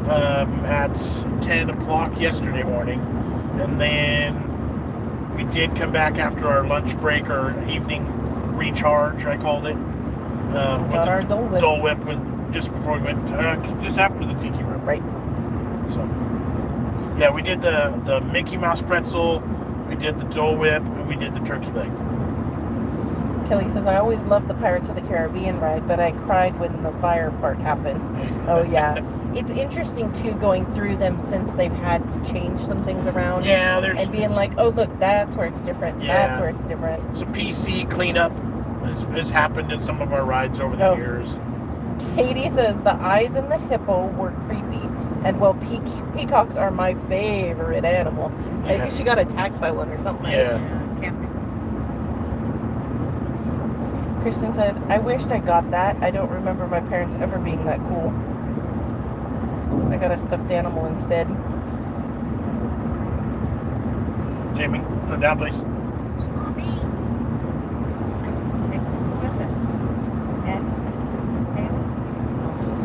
at 10 o'clock yesterday morning, and then we did come back after our lunch break or evening recharge, I called it. Got our Dole Whip. Dole Whip just before we went, just after the Tiki Room. Right. So, yeah, we did the Mickey Mouse pretzel, we did the Dole Whip, and we did the turkey leg. Kelly says, I always loved the Pirates of the Caribbean ride, but I cried when the fire part happened. Oh, yeah. It's interesting, too, going through them since they've had to change some things around. Yeah, there's And being like, oh, look, that's where it's different. Yeah. That's where it's different. some PC cleanup has happened in some of our rides over the Oh. years. Katie says, the eyes in the hippo were creepy. And, well, peacocks are my favorite animal. I Yeah. think she got attacked by one or something. Right? Yeah. Camping. Kristen said, I wished I got that. I don't remember my parents ever being that cool. I got a stuffed animal instead. Jamie, put it down, please. Mommy. Who is it? Ed? Haley?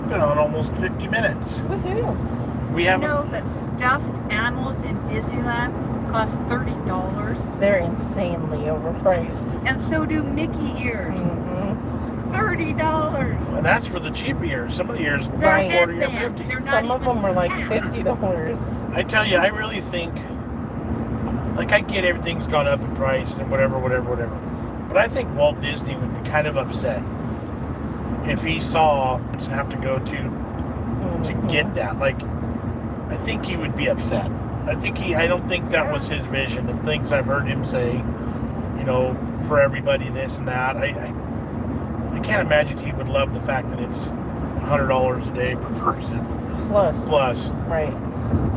Been on almost 50 minutes. Woohoo! We You have know that stuffed animals in Disneyland cost $30, They're insanely overpriced. and so do Mickey ears. Mm-hmm. $30. and that's for the cheap years. Some of the years, They're Right. 40 or headbands. 50. They're not Some of even them were like hats. $50. I tell you, I really think, like, I get everything's gone up in price and whatever. But I think Walt Disney would be kind of upset if he saw to have to go to get that. Like, I think he would be upset. I don't think that was his vision, and things I've heard him say, you know, for everybody this and that. I can't imagine he would love the fact that it's $100 a day per person Plus, plus. right.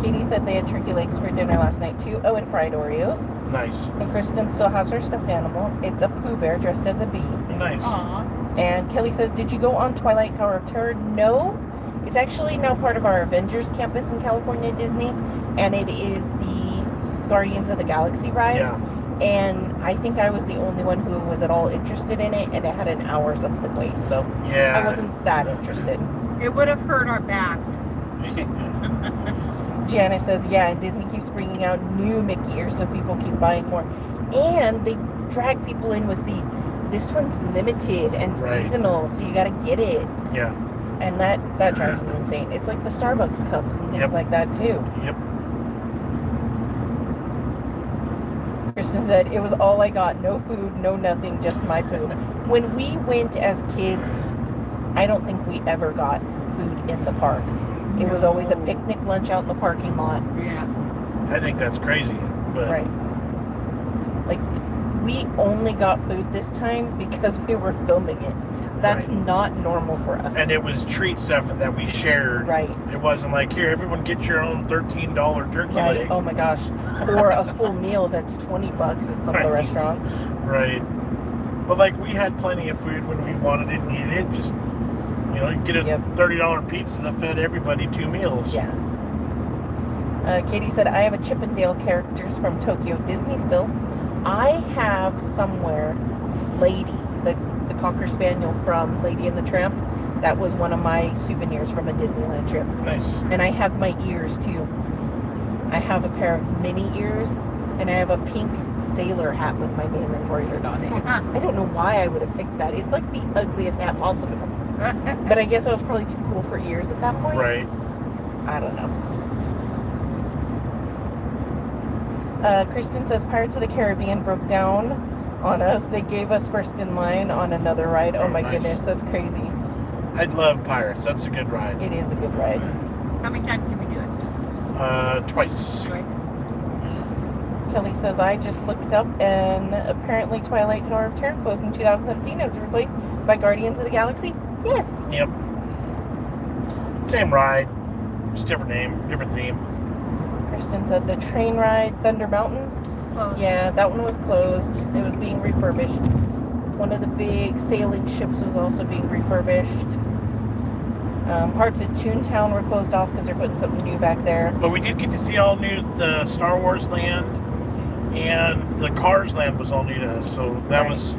Katie said they had turkey legs for dinner last night too. Oh, and fried Oreos. Nice. And Kristen still has her stuffed animal. It's a Pooh Bear dressed as a bee. Nice. Aw. And Kelly says, did you go on Twilight Tower of Terror? No. It's actually now part of our Avengers campus in California Disney. And it is the Guardians of the Galaxy ride. Yeah. And I think I was the only one who was at all interested in it. And it had an hour something wait. So Yeah. I wasn't that interested. It would have hurt our backs. Janice says, yeah, and Disney keeps bringing out new Mickey ears so people keep buying more. And they drag people in with this one's limited and Right. seasonal, so you got to get it. Yeah. And that drives me insane. It's like the Starbucks cups and things Yep. like that too. Yep. Kristen said, it was all I got. No food, no nothing, just my poo. When we went as kids, I don't think we ever got food in the park. It was always a picnic lunch out in the parking lot. Yeah. I think that's crazy. But Right. Like, we only got food this time because we were filming it. That's Right. not normal for us. And it was treat stuff that we shared. Right. It wasn't like, here, everyone get your own $13 turkey Right. leg. Oh my gosh. Or a full meal that's $20 at some of the Right. restaurants. Right. But like, we had plenty of food when we wanted it and needed it. Just, you know, you get a Yep. $30 pizza that fed everybody 2 meals. Yeah. Katie said, I have a Chip and Dale characters from Tokyo Disney still. I have somewhere Lady, the the Cocker Spaniel from Lady and the Tramp. That was one of my souvenirs from a Disneyland trip. Nice. And I have my ears too. I have a pair of mini ears, and I have a pink sailor hat with my name embroidered on it. I don't know why I would have picked that. It's like the ugliest hat possible. But I guess I was probably too cool for ears at that point. Right. I don't know. Kristen says Pirates of the Caribbean broke down on us. They gave us first in line on another ride. Oh my goodness, that's crazy. I'd love Pirates. That's a good ride. It is a good ride. How many times did we do it? Twice. Kelly says, I just looked up and apparently Twilight Tower of Terror closed in 2017 and was replaced by Guardians of the Galaxy. Yes. Yep. Same ride. Just different name, different theme. Kristen said the train ride, Thunder Mountain. Closed. Yeah, that one was closed. It was being refurbished. One of the big sailing ships was also being refurbished. Parts of Toontown were closed off because they're putting something new back there. But we did get to see all new, the Star Wars land and the Cars land was all new to us. So that was,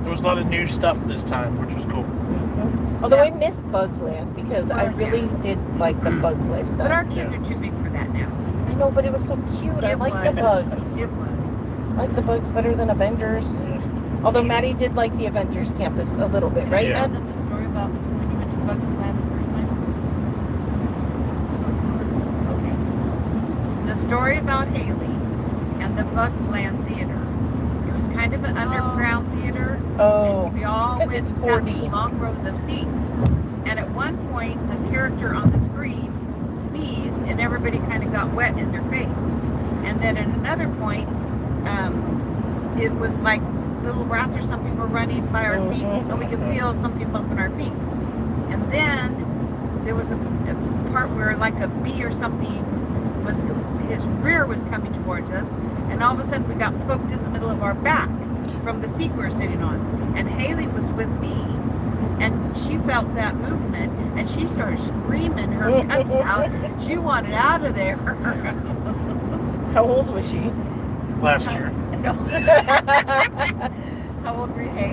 there was a lot of new stuff this time, which was cool. Mm-hmm. Although I missed Bugs Land because I really did like the Bugs Life stuff. But our kids are too big for that now. I know, but it was so cute. I like the bugs. It was. I like the bugs better than Avengers. Although Maddie did like the Avengers campus a little bit, right? Yeah. Matt? Tell them the story about when you went to Bugs Land the first time? Okay. The story about Haley and the Bugs Land Theater. It was kind of an underground theater. Oh, And we all 'cause went it's and sat in 4D. these long rows of seats. And at one point, the character on the screen sneezed and everybody kind of got wet in their face. And then at another point, it was like little rats or something were running by our feet and we could feel something bumping our feet. And then there was a part where like a bee or something was, his rear was coming towards us, and all of a sudden we got poked in the middle of our back from the seat we were sitting on. And Haley was with me, and she felt that movement, and she started screaming her guts out. She wanted out of there. how old was she? Last year. No. How old were you, Hay? I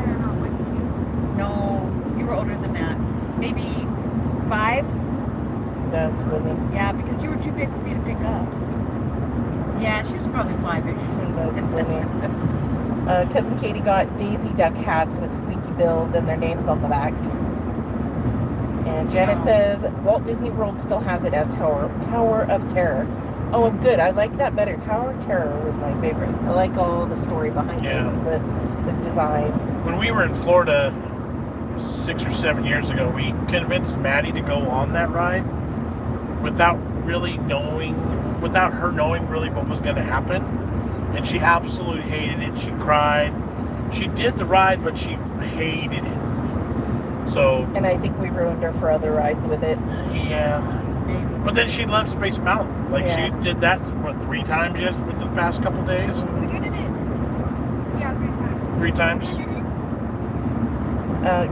don't know, like 2. No, you were older than that. Maybe 5? That's funny. Yeah, because you were too big for me to pick up. Yeah, she was probably 5-ish. That's funny. Cousin Katie got Daisy Duck hats with squeaky bills and their names on the back. And Janice says Walt Disney World still has it as Tower of Terror. Oh, good. I like that better. Tower of Terror was my favorite. I like all the story behind it, the design. When we were in Florida 6 or 7 years ago, we convinced Maddie to go on that ride without her knowing really what was going to happen. And she absolutely hated it. She cried. She did the ride, but she hated it. So. And I think we ruined her for other rides with it. Yeah. But then she loved Space Mountain. She did that, 3 times just with the past couple days? We did it. Yeah, 3 times. 3 times?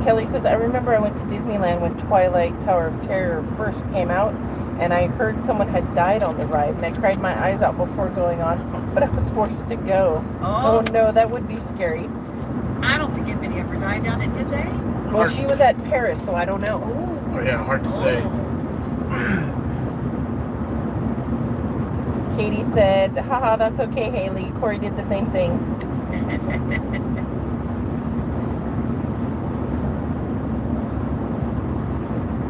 Kelly says, I remember I went to Disneyland when Twilight Tower of Terror first came out, and I heard someone had died on the ride, and I cried my eyes out before going on, but I was forced to go. Oh no, that would be scary. I don't think anybody ever died on it, did they? Well, she was at Paris, so I don't know. Oh, yeah, hard to say. Katie said, haha, that's okay, Haley. Corey did the same thing.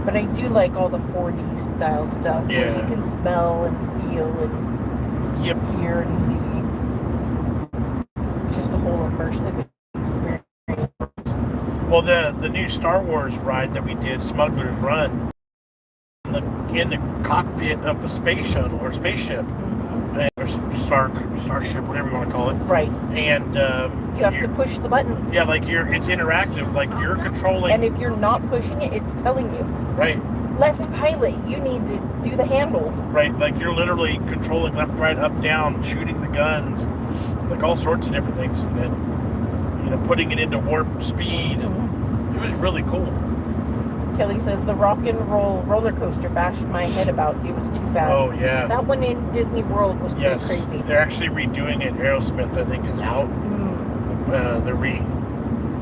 But I do like all the 4D style stuff where you can smell and feel and hear and see. It's just a whole immersive experience. Well, the new Star Wars ride that we did, Smuggler's Run, in the cockpit of a space shuttle or spaceship, or starship, whatever you want to call it. Right. And you have to push the buttons. Yeah, it's interactive. Like you're controlling. And if you're not pushing it, it's telling you. Right. Left pilot, you need to do the handle. Right. Like you're literally controlling left, right, up, down, shooting the guns, like all sorts of different things, and then putting it into warp speed. And it was really cool. Kelly says the rock and roll roller coaster bashed my head about. It was too fast. Oh yeah. That one in Disney World was pretty crazy. They're actually redoing it. Aerosmith, I think, is out. They're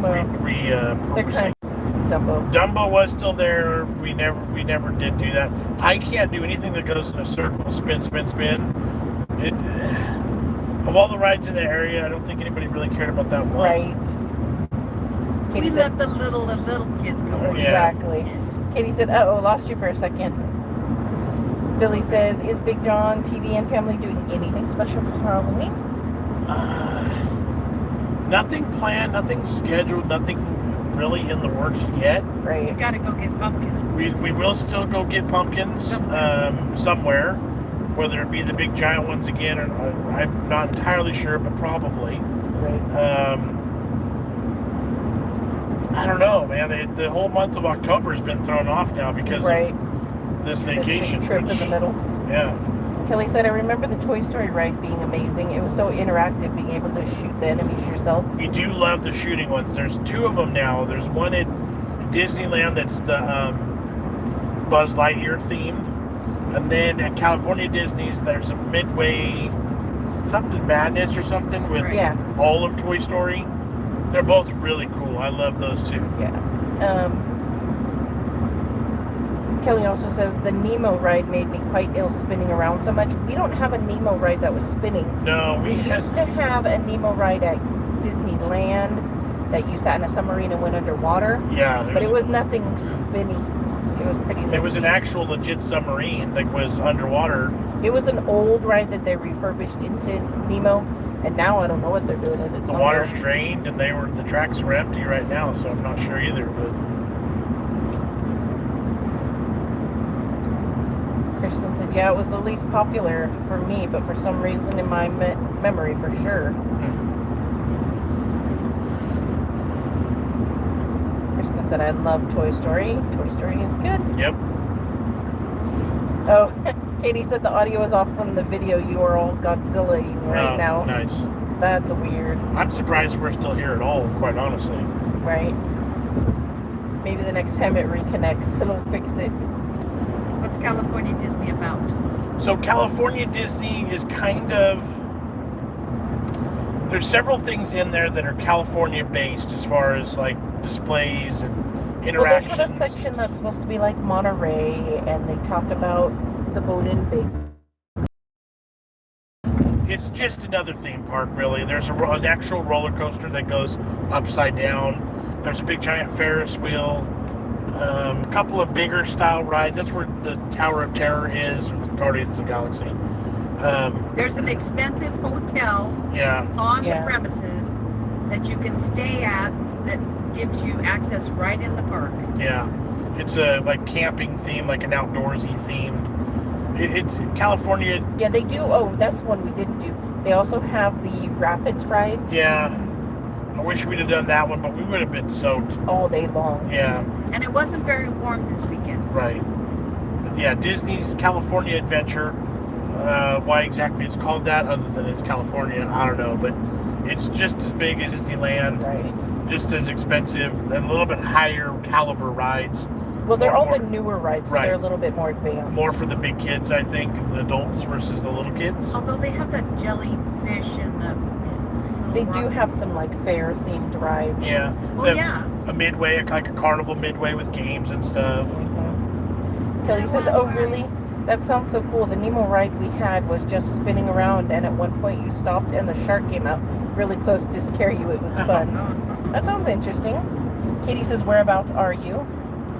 Well, they're repurposing. kind of Dumbo. Dumbo was still there. We never did do that. I can't do anything that goes in a circle, spin. It, of all the rides in the area, I don't think anybody really cared about that one. Right. We let the little kids go. Exactly. Katie said, "Uh-oh, lost you for a second." Billy says, "Is Big John TV and family doing anything special for Halloween?" Nothing planned, nothing scheduled, nothing really in the works yet. We Right. gotta go get pumpkins. We will still go get pumpkins somewhere, whether it be the big giant ones again, or I'm not entirely sure, but probably. Right. I don't know, man. The whole month of October has been thrown off now because Right. of this This big vacation trip in which- the middle. Yeah. Kelly said, "I remember the Toy Story ride being amazing. It was so interactive, being able to shoot the enemies yourself." We do love the shooting ones. There's two of them now. There's one at Disneyland that's the Buzz Lightyear themed. And then at California Disney's, there's a Midway something Madness or something with Yeah. all of Toy Story. They're both really cool. I love those two. Yeah. Kelly also says, "The Nemo ride made me quite ill spinning around so much." We don't have a Nemo ride that was spinning. No, We used to have a Nemo ride at Disneyland that you sat in a submarine and went underwater, yeah. but it was nothing spinny. It was pretty. It was an actual legit submarine that was underwater. It was an old ride that they refurbished into Nemo, and now I don't know what they're doing. Is it The water's drained and the tracks are empty right now, so I'm not sure either. But Kristen said, "Yeah, it was the least popular for me, but for some reason in my memory, for sure." Kristen said, "I love Toy Story. Toy Story is good." yep. Oh, Katie said the audio is off from the video. You are all Godzilla-ing right Oh, now. Nice. That's weird, I'm surprised we're still here at all, quite honestly. right? Maybe the next time it reconnects, it'll fix it. What's California Disney about? So California Disney is kind of, there's several things in there that are California based as far as like displays and Well, they interactions. have a section that's supposed to be like Monterey, and they talk about the boat in Big. It's just another theme park, really. There's an actual roller coaster that goes upside down. There's a big giant Ferris wheel. A couple of bigger style rides. That's where the Tower of Terror is, or the Guardians of the Galaxy. There's an expensive hotel Yeah. on Yeah. the premises that you can stay at that gives you access right in the park. Yeah, it's a like camping theme, like an outdoorsy themed. It's California. Yeah, they do. Oh, that's one we didn't do. They also have the Rapids ride Yeah, I wish we'd have done that one, but we would have been soaked. all day long. Yeah, And it wasn't very warm this weekend. right. But yeah, Disney's California Adventure. Why exactly it's called that, other than it's California, I don't know. But it's just as big as Disneyland, Right. just as expensive, and a little bit higher caliber rides. Well, they're all More- the newer rides, so Right. they're a little bit more advanced. More for the big kids, I think, the adults versus the little kids. Although they have that jellyfish and the They do have some like fair themed rides. Yeah. Oh They have yeah. A midway, like a carnival midway with games and stuff. Mhm. Kelly says, "Oh, really? That sounds so cool. The Nemo ride we had was just spinning around, and at one point you stopped and the shark came out really close to scare you. It was fun." That sounds interesting. Katie says, "Whereabouts are you?"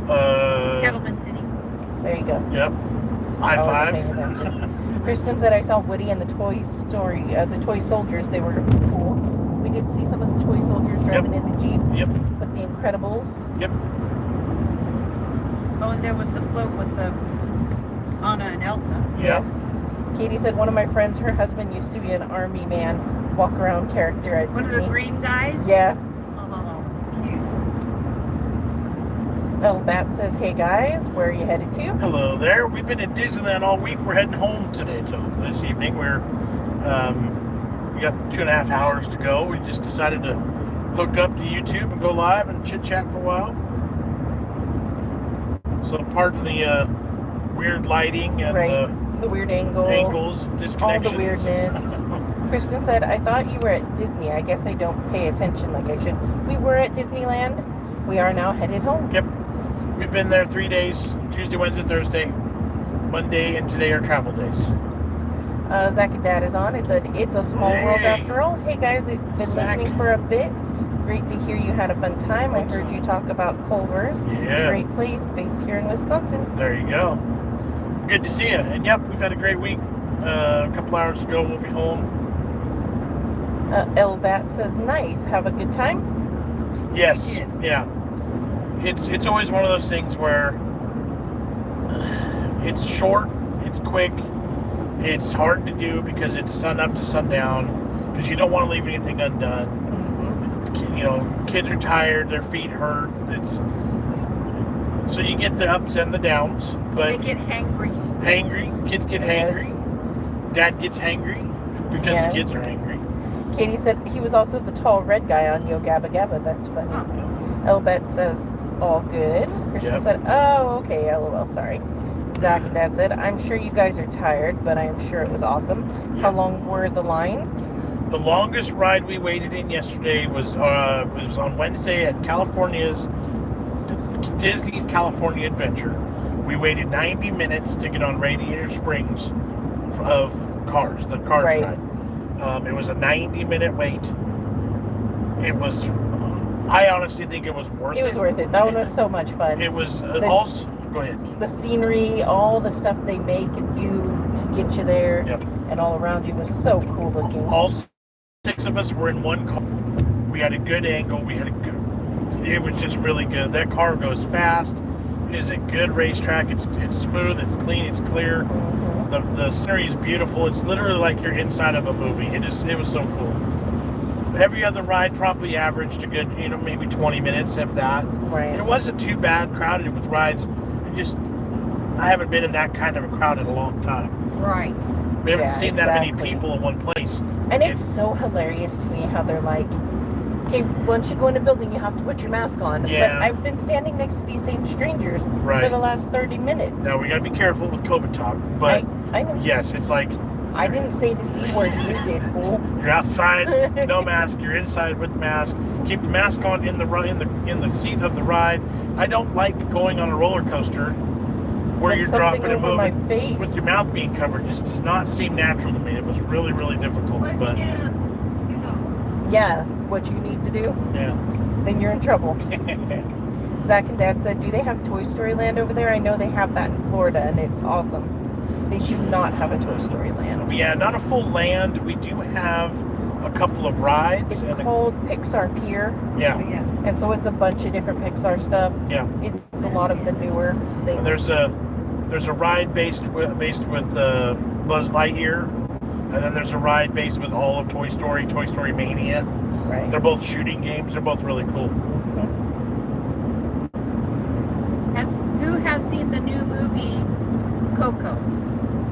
Cattleman City. There you go. Yep. High I wasn't five. paying attention. Kristen said, "I saw Woody and the Toy Story, the toy soldiers. They were cool. We did see some of the toy soldiers driving in the Jeep Yep. with the Incredibles." Yep. Oh, and there was the float with the Anna and Elsa. Yep. Yes. Katie said, "One of my friends, her husband used to be an army man, walk around character at One of Disney." the green guys? Yeah. Oh, cute. Well, Bat says, "Hey guys, where are you headed to?" Hello there. We've been in Disneyland all week. We're heading home today. So this evening we got 2.5 hours to go. We just decided to hook up to YouTube and go live and chit chat for a while. So pardon the weird lighting and Right. the The weird angle. angles, All disconnections. the weirdness. Kristen said, I thought you were at Disney. I guess I don't pay attention like I should. We were at Disneyland. We are now headed home. Yep. We've been there 3 days, Tuesday, Wednesday, Thursday, Monday, and today are travel days. Zach and Dad is on. It said, it's a small world Hey. after all. Hey guys, I've been Zach. listening for a bit. Great to hear you had a fun time. I heard you talk about Culver's. Yeah. Great place based here in Wisconsin. There you go. Good to see you. And yep, we've had a great week. A couple hours ago, we'll be home. Elbat says, nice. Have a good time? Yes. We did. Yeah. It's always one of those things where it's short, it's quick, it's hard to do because it's sun up to sundown because you don't want to leave anything undone. Mm-hmm. You know, kids are tired, their feet hurt. So you get the ups and the downs, but They get hangry. kids get Yes. hangry. Dad gets hangry because Yes. the kids are hangry. Katie said he was also the tall red guy on Yo Gabba Gabba. That's funny. Elbet says, all good. Kristen Yep. said, oh, okay, LOL, sorry. Zach and Dad said, I'm sure you guys are tired, but I am sure it was awesome. How long were the lines? The longest ride we waited in yesterday was on Wednesday at Disney's California Adventure. We waited 90 minutes to get on Radiator Springs of Cars, the Cars Right. ride. It was a 90-minute wait. I honestly think it was worth it. It was worth it. That one was so much fun. It was This- also, go ahead. The scenery, all the stuff they make and do to get you there Yep. and all around you was so cool looking. All 6 of us were in one car. We had a good angle. It was just really good. That car goes fast. It is a good racetrack. It's smooth. It's clean. It's clear. Mhm. The scenery is beautiful. It's literally like you're inside of a movie. It was so cool. Every other ride probably averaged a good, maybe 20 minutes, if that. Right. It wasn't too bad crowded with rides. I haven't been in that kind of a crowd in a long time. Right. We haven't Yeah, seen that many exactly. people in one place. And it's so hilarious to me how they're like, okay, once you go in a building, you have to put your mask on. Yeah. But I've been standing next to these same strangers for Right. the last 30 minutes. Now we got to be careful with COVID talk, but I know. yes, it's like I didn't say the C word, you did, fool. you're outside, no mask. You're inside with mask. Keep the mask on in the seat of the ride. I don't like going on a roller coaster where With you're something dropping and over my moving face. with your mouth being covered. Just does not seem natural to me. It was really, really difficult. What if But you didn't, Yeah, what you need to do, yeah. then you're in trouble. Zach and Dad said, do they have Toy Story Land over there? I know they have that in Florida, and it's awesome. They do not have a Toy Story Land. Yeah, not a full land. We do have a couple of rides. It's and called Pixar Pier, yeah, Yes. and so it's a bunch of different Pixar stuff. yeah. It's a lot of the newer And things. there's a ride based with Buzz Lightyear, and then there's a ride based with all of Toy Story Mania. Right. They're both shooting games. They're both really cool. Who has seen the new movie Coco?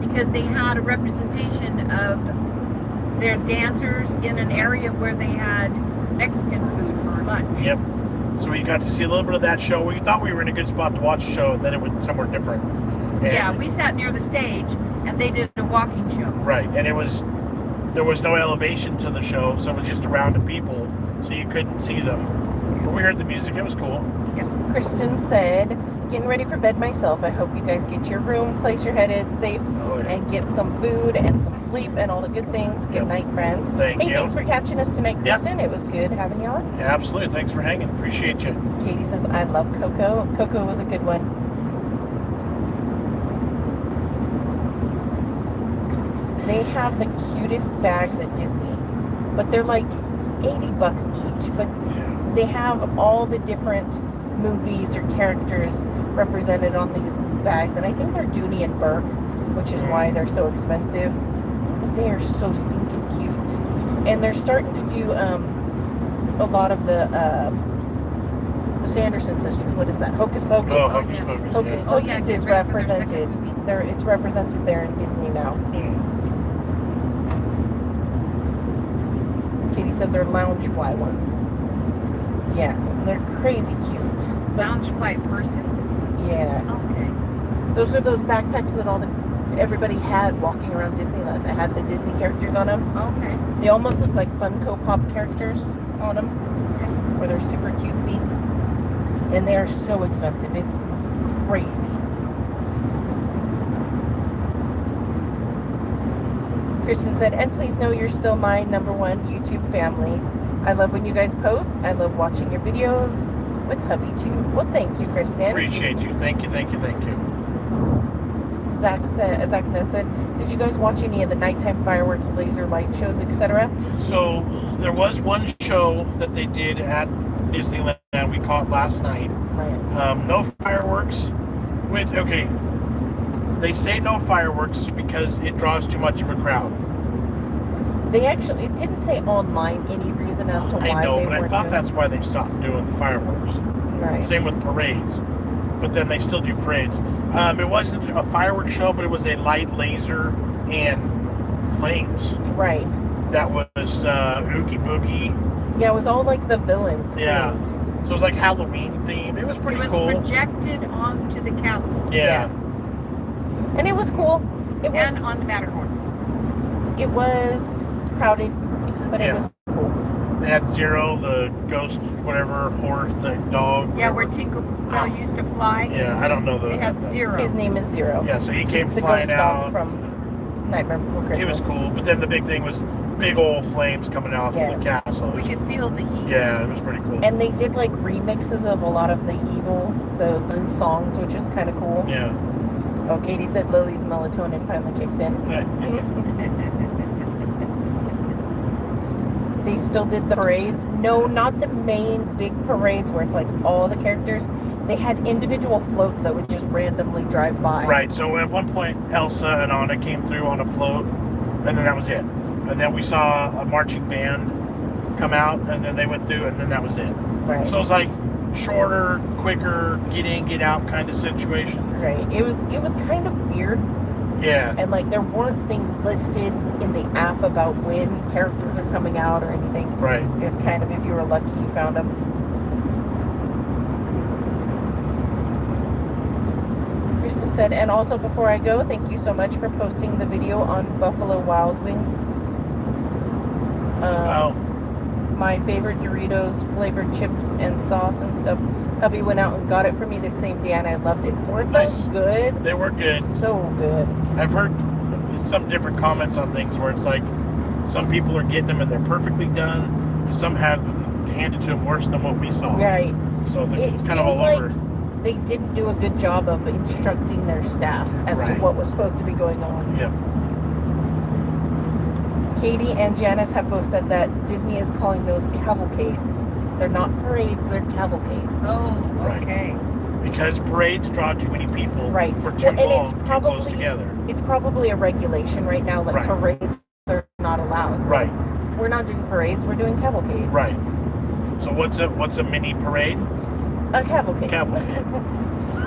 Because they had a representation of their dancers in an area where they had Mexican food for lunch. Yep. So we got to see a little bit of that show. We thought we were in a good spot to watch the show, and then it went somewhere different. And, Yeah, we sat near the stage and they did a walking show. right, and there was no elevation to the show, so it was just a round of people, so you couldn't see them. But we heard the music. It was cool. Kristen said, getting ready for bed myself. I hope you guys get your room, place your head in safe, Oh, yeah. and get some food and some sleep and all the good things. Good Yep. night, friends. Thank Hey, you. thanks for catching us tonight, Yep. Kristen. It was good having you on. Yeah, absolutely. Thanks for hanging. Appreciate you. Katie says, I love Coco. Coco was a good one. They have the cutest bags at Disney, but they're like $80 each. But Yeah. they have all the different movies or characters represented on these bags, and I think they're Dooney and Burke, which is why they're so expensive. But they are so stinking cute, and they're starting to do a lot of the Sanderson sisters. What is that? Hocus Pocus. Oh, Hocus yes. Pocus. Hocus yeah. Oh, yeah, Pocus get is ready for their second represented. movie. It's represented there in Disney now. Mm. Katie said they're Loungefly ones. Yeah, they're crazy cute. But Lounge flight purses. yeah, Okay. those are those backpacks that all the everybody had walking around Disneyland. They had the Disney characters on them. Okay. They almost look like Funko Pop characters on them, where they're super cutesy. And they are so expensive. It's crazy. Kristen said, and please know you're still my #1 YouTube family. I love when you guys post. I love watching your videos with hubby too. Well, thank you, Kristen. Appreciate you. Thank you. Zach said, did you guys watch any of the nighttime fireworks, laser light shows, etc.? So there was one show that they did at Disneyland. We caught last night. Right. No fireworks. Wait, okay. They say no fireworks because it draws too much of a crowd. It didn't say online any reason as to why I know, they but I weren't thought doing that's why they stopped doing the fireworks. Right. Same with parades. But then they still do parades. It wasn't a fireworks show, but it was a light laser and flames. Right. That was Oogie Boogie. Yeah, it was all like the villains. Yeah. themed. So it was like Halloween themed. It was pretty cool. It was projected onto the castle. Yeah. And it was cool. It was And on the Matterhorn. it was crowded, but it Yeah. was cool. They had Zero, the ghost, whatever, horse, the dog. Yeah, where whatever. Tinkerbell used to fly. Yeah, I don't know They had Zero. His name is Zero. Yeah, so he came He's the flying ghost dog out. from Nightmare Before Christmas. It was cool, but then the big thing was big old flames coming out from the Yes. castle. It We was- could feel the heat. yeah, it was pretty cool. And they did like remixes of a lot of the villain songs, which is kind of cool. Yeah. Oh, Katie said Lily's melatonin finally kicked in. They still did the parades. No, not the main big parades where it's like all the characters. They had individual floats that would just randomly drive by. Right, so at one point, Elsa and Anna came through on a float, and then that was it. And then we saw a marching band come out, and then they went through, and then that was it. Right. So it was like shorter, quicker, get in, get out kind of situation. Right. It was kind of weird, Yeah. and like there weren't things listed in the app about when characters are coming out or anything. Right. It was kind of, if you were lucky, you found them. Kristen said, and also before I go, thank you so much for posting the video on Buffalo Wild Wings. Oh, My favorite Doritos flavored chips and sauce and stuff. Hubby went out and got it for me the same day, and I loved it. Weren't those Nice. good? they were good. So good. I've heard some different comments on things where it's like some people are getting them and they're perfectly done, and some have them handed to them worse than what we saw. Right. So they're It kind of seems all over. like they didn't do a good job of instructing their staff as to Right. what was supposed to be going on. Yep. Katie and Janice have both said that Disney is calling those cavalcades. They're not parades, they're cavalcades. Oh, Right. okay. Because parades draw too many people Right. for too Well, and long, it's too close probably- together. It's probably a regulation right now, like Right. parades are not allowed. So Right. we're not doing parades, we're doing cavalcades. Right. So what's a mini parade? A cavalcade. Cavalcade.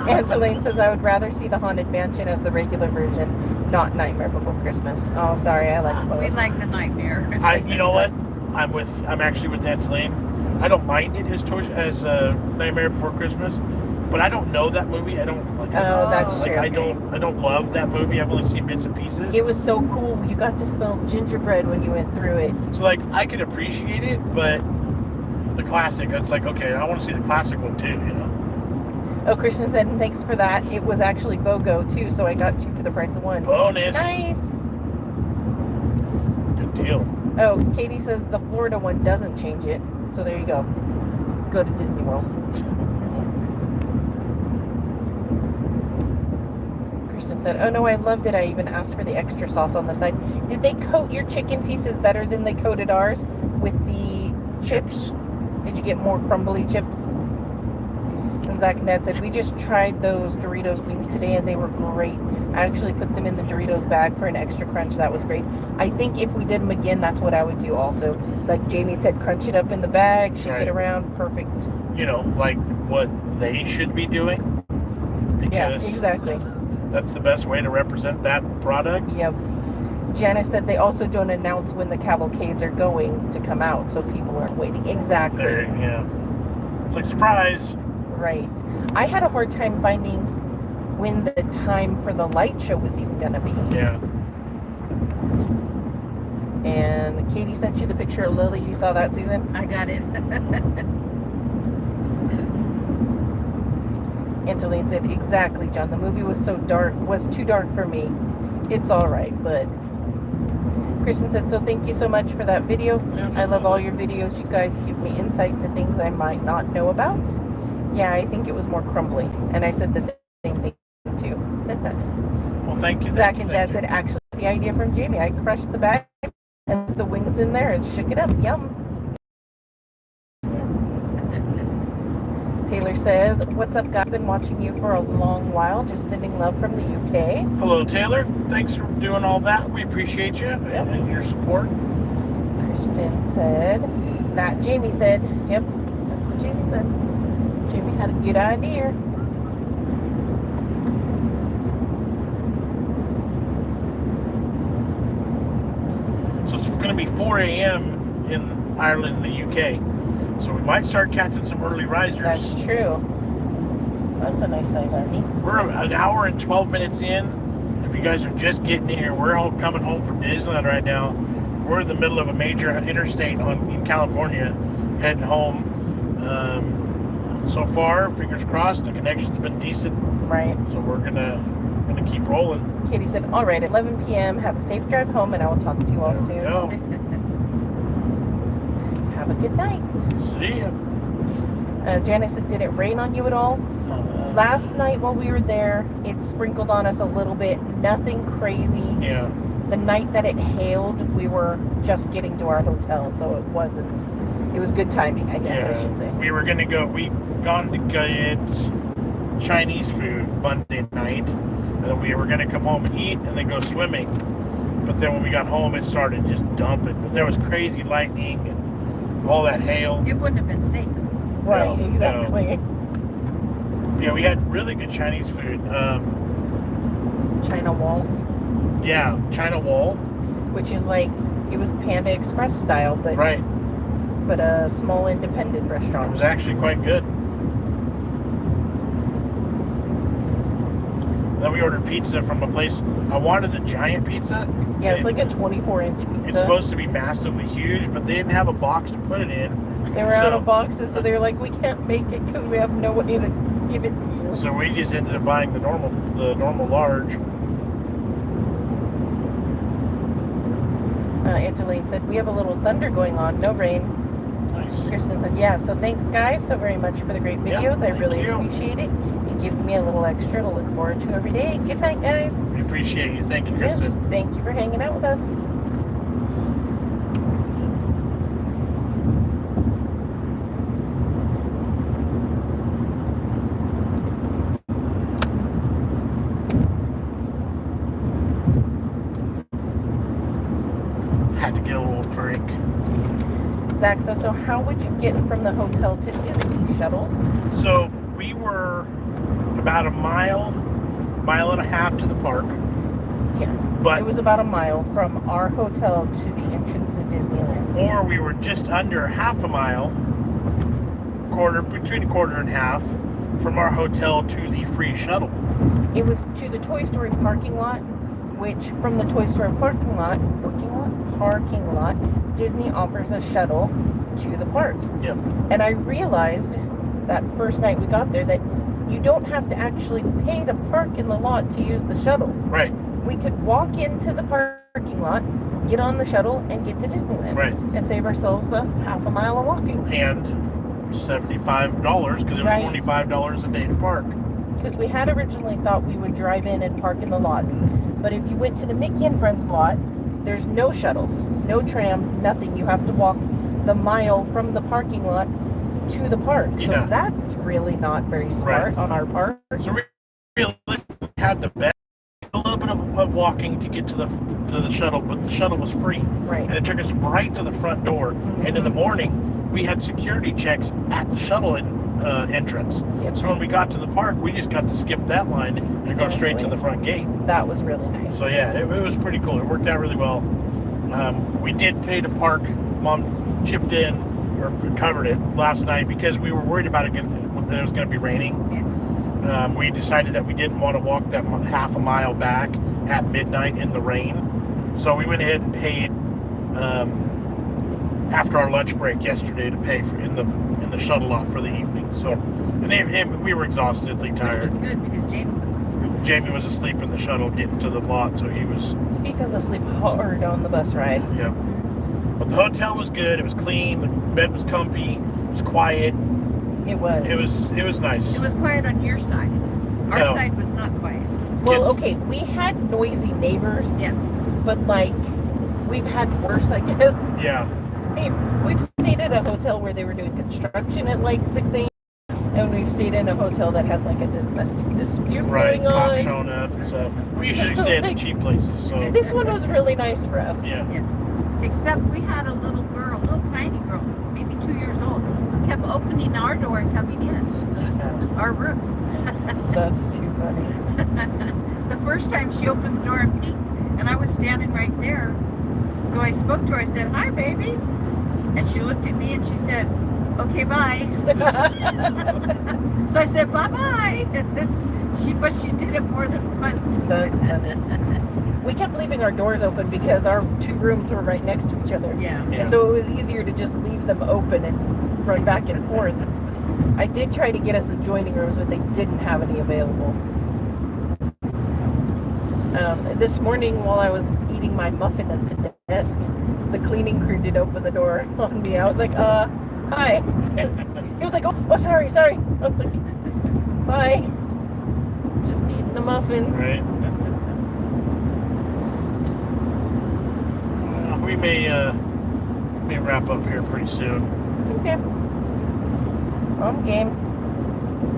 Antolane says, I would rather see the Haunted Mansion as the regular version, not Nightmare Before Christmas. Oh, sorry, I like both. We like the nightmare. You know what? I'm actually with Antolane. I don't mind it as Nightmare Before Christmas, but I don't know that movie. I don't like. Oh, that's like true. I don't love that movie. I've only seen bits and pieces. It was so cool. You got to smell gingerbread when you went through it. So like I could appreciate it, but the classic, it's like okay, I want to see the classic one too. You know. Oh, Christian said, and thanks for that. It was actually BOGO too, so I got 2 for the price of 1. Bonus. Nice. Good deal. Oh, Katie says the Florida one doesn't change it. So there you go. Go to Disney World. Kristen said, oh no, I loved it. I even asked for the extra sauce on the side. Did they coat your chicken pieces better than they coated ours with the chips? Did you get more crumbly chips? And Zach and Dad said, we just tried those Doritos wings today and they were great. I actually put them in the Doritos bag for an extra crunch. That was great. I think if we did them again, that's what I would do also. Like Jamie said, crunch it up in the bag, shake Right. it around. Perfect. You know, like what they should be doing. Yeah, Because exactly. that's the best way to represent that product. Yep. Janice said they also don't announce when the cavalcades are going to come out, so people aren't waiting. Exactly. There, yeah. It's like surprise. Right. I had a hard time finding when the time for the light show was even going to be. Yeah. And Katie sent you the picture of Lily. You saw that, Susan? I got it. Angeline said, exactly, John. The movie was so dark, was too dark for me. It's all right, but Kristen said, so thank you so much for that video. Absolutely. I love all your videos. You guys give me insight to things I might not know about. Yeah, I think it was more crumbly. And I said the same thing too. Well, thank you. Zach and Dad said, actually, the idea from Jamie. I crushed the bag and put the wings in there and shook it up. Yum. Taylor says, what's up, guys? Been watching you for a long while. Just sending love from the UK. Hello, Taylor. Thanks for doing all that. We appreciate you and your support. Kristen said, that Jamie said. Yep, that's what Jamie said. Jamie had a good idea. So it's going to be 4 a.m. in Ireland and the UK. So we might start catching some early risers. That's true. That's a nice size army. We're an hour and 12 minutes in. If you guys are just getting in here, we're all coming home from Disneyland right now. We're in the middle of a major interstate in California, heading home. So far, fingers crossed, the connection's been decent. Right. So we're gonna keep rolling. Katie said, all right, at 11 p.m. Have a safe drive home, and I will talk to you all soon. There we go. Have a good night. See ya. Janice said, did it rain on you at all? Last night while we were there, it sprinkled on us a little bit. Nothing crazy. Yeah. The night that it hailed, we were just getting to our hotel, so it was good timing, I guess I should say. We gone to get Chinese food Monday night, and then we were gonna come home and eat and then go swimming. But then when we got home, it started just dumping. But there was crazy lightning and all that hail. It wouldn't have been safe. Right, No, exactly. Yeah, we had really good Chinese food. China Wall, Yeah, China Wall. which is like, it was Panda Express style, but Right. but a small independent It restaurant. was actually quite good. Then we ordered pizza from a place. I wanted the giant pizza. Yeah, it's like a 24-inch pizza. It's supposed to be massively huge, but they didn't have a box to put it in. They were out of boxes, so they were like, we can't make it because we have no way to give it to you. So we just ended up buying the normal large. Angeline said, we have a little thunder going on, no rain. Nice. Kristen said, yeah, so thanks guys so very much for the great Yeah, videos. I thank really you. appreciate it. It gives me a little extra to look forward to every day. Good night, guys. We appreciate you. Thank you, Yes, Kristen. thank you for hanging out with us. Had to get a little drink. Zach says, so how would you get from the hotel to Disney? Shuttles? So we were about a mile and a half to the park. Yeah. But It was about a mile from our hotel to the entrance to Disneyland. or we were just under half a mile, between a quarter and half, from our hotel to the free shuttle. It was to the Toy Story parking lot, which from the Toy Story parking lot, Disney offers a shuttle to the park. Yep. And I realized that first night we got there that you don't have to actually pay to park in the lot to use the shuttle. Right. We could walk into the parking lot, get on the shuttle, and get to Disneyland. Right. And save ourselves a half a mile of walking. And $75 because it was Right. $25 a day to park. Because we had originally thought we would drive in and park in the lots. But if you went to the Mickey and Friends lot, there's no shuttles, no trams, nothing. You have to walk the mile from the parking lot to the park. Yeah. So that's really not very smart Right. on our part. So we realistically had the best, a little bit of walking to get to the shuttle, but the shuttle was free. Right. And it took us right to the front door. And in the morning, we had security checks at the shuttle entrance. Yep. So when we got to the park, we just got to skip that line and go straight to the front gate. That was really nice. So yeah, it was pretty cool. It worked out really well. We did pay to park. Mom chipped in or covered it last night because we were worried about that it was going to be raining. We decided that we didn't want to walk that half a mile back at midnight in the rain. So we went ahead and paid after our lunch break yesterday to pay for in the shuttle lot for the evening. So, and we were exhaustedly tired. Which was good because Jamie was asleep. Jamie was asleep in the shuttle getting to the lot, so he fell asleep hard on the bus ride. Yeah. But the hotel was good. It was clean. The bed was comfy. It was quiet. It was. It was nice. It was quiet on your side. Our No. side was not quiet. Well, Kids- okay, we had noisy neighbors, Yes. but like we've had worse, I guess. Yeah. We've stayed at a hotel where they were doing construction at like 6 a.m. and we've stayed in a hotel that had like a domestic dispute Right. going Cop on. showing up. So we usually stay at the cheap places. So This one was really nice for us. yeah. Yes. Except we had a little girl, little tiny girl, maybe 2 years old, who kept opening our door and coming in our room. That's too funny. The first time she opened the door and peeked, and I was standing right there. So I spoke to her. I said, "Hi, baby," and she looked at me and she said, "Okay, bye." So I said, "Bye-bye." But she did it more than once. That's funny. We kept leaving our doors open because our two rooms were right next to each other. Yeah. Yeah. And so it was easier to just leave them open and run back and forth. I did try to get us adjoining rooms, but they didn't have any available. This morning, while I was eating my muffin at the desk, the cleaning crew did open the door on me. I was like, hi. He was like, oh, sorry. I was like, bye. Just eating the muffin. Right. We may wrap up here pretty soon. Okay. I'm game.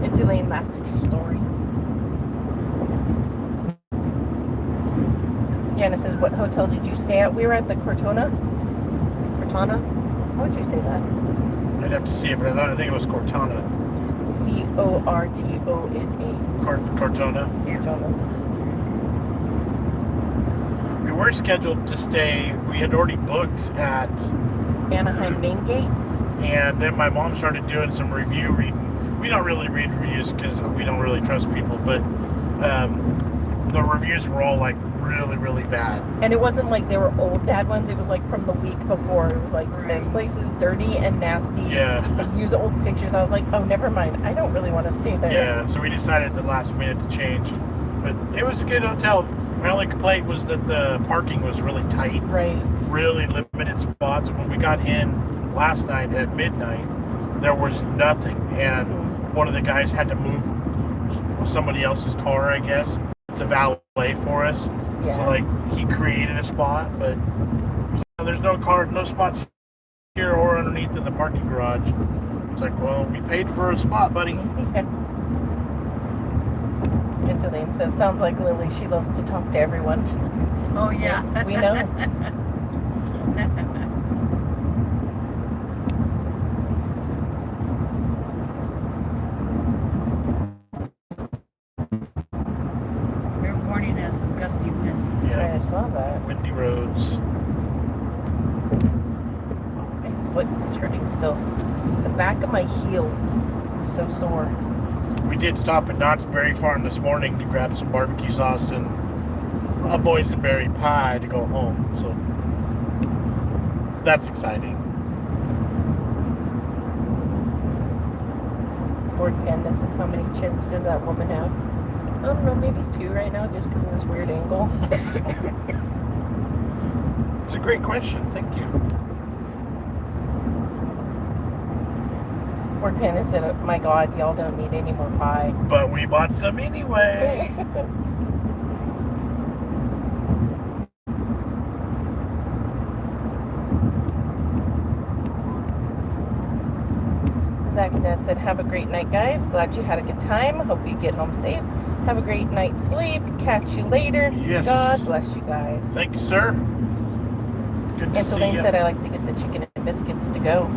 It's Elaine laughed at your story. Janice says, what hotel did you stay at? We were at the Cortona. How would you say that? I'd have to see it, but I think it was Cortona. Cortona. Cortona. Cortona. We were scheduled to stay. We had already booked at, Anaheim Main Gate. and then my mom started doing some review reading. We don't really read reviews because we don't really trust people, but the reviews were all like really, really bad. And it wasn't like they were old bad ones. It was like from the week before. It was like, this place is dirty and nasty. Yeah. They use old pictures. I was like, oh, never mind. I don't really want to stay there. Yeah, so we decided at the last minute to change. But it was a good hotel. My only complaint was that the parking was really tight. Right. Really limited spots. When we got in last night at midnight, there was nothing. And one of the guys had to move somebody else's car, I guess, to valet for us. Yeah. So, like, he created a spot, but there's no spots here or underneath in the parking garage. It's like, well, we paid for a spot, buddy. Yeah. And Elaine says, sounds like Lily. She loves to talk to everyone. Oh, yeah. Yes, we know. They're warning us of gusty winds. Yeah. I saw that. Windy roads. My foot is hurting still. The back of my heel is so sore. We did stop at Knott's Berry Farm this morning to grab some barbecue sauce and a boysenberry pie to go home. So that's exciting. Board Panda says, how many chins does that woman have? I don't know, maybe 2 right now just because of this weird angle. It's a great question. Thank you. Board Panda said, oh, my God, y'all don't need any more pie. But we bought some anyway. Zach and Dad said, have a great night, guys. Glad you had a good time. Hope you get home safe. Have a great night's sleep. Catch you later. Yes. God bless you guys. Thank you, sir. Good to And see Elaine you. said, I like to get the chicken and biscuits to go.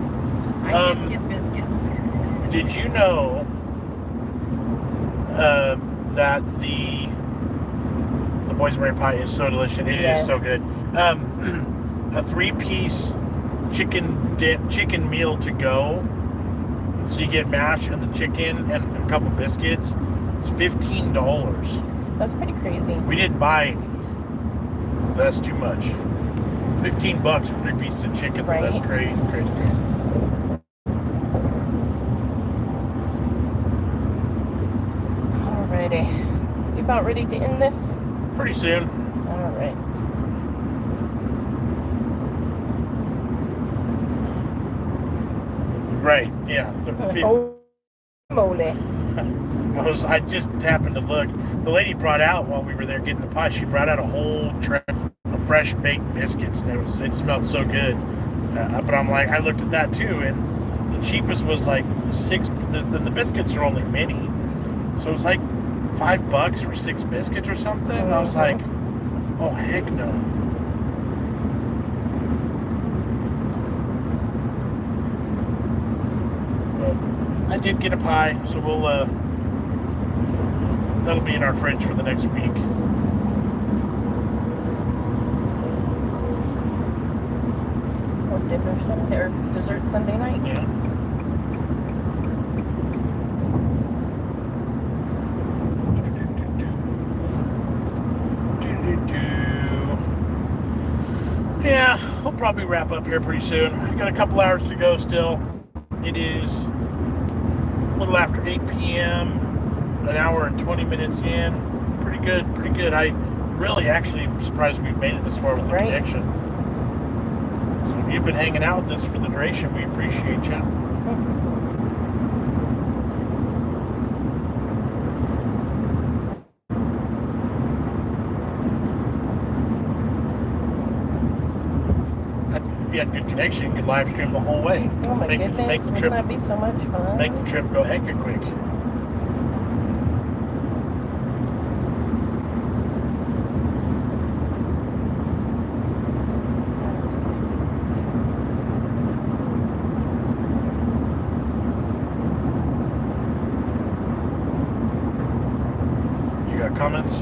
I did get biscuits. Did you know that the boysenberry pie is so delicious? It Yes. is so good. A 3-piece chicken meal to go. So you get mash and the chicken and a couple biscuits. It's $15. That's pretty crazy. We didn't buy any. That's too much. $15 for 3 pieces of chicken. Right. That's crazy. Alrighty. You about ready to end this? Pretty soon. Alright. Right. Yeah. Oh, moly. I just happened to look. The lady brought out, while we were there getting the pie, she brought out a whole tray of fresh baked biscuits, and it smelled so good. But I'm like, I looked at that too, and the cheapest was like $6. The biscuits are only mini, so it was like $5 for 6 biscuits or something. And I was like, oh heck no. But I did get a pie, so we'll that'll be in our fridge for the next week. Or dinner Sunday, or dessert Sunday night. Yeah. Yeah, we'll probably wrap up here pretty soon. We got a couple hours to go still. It is a little after 8 p.m. An hour and 20 minutes in. Pretty good. I really actually am surprised we've made it this far with the connection. So if you've been hanging out with us for the duration, we appreciate you. If you had good connection, you could live stream the whole way. Oh my goodness, wouldn't that be so much fun? Make the trip go hecka quick. You got comments?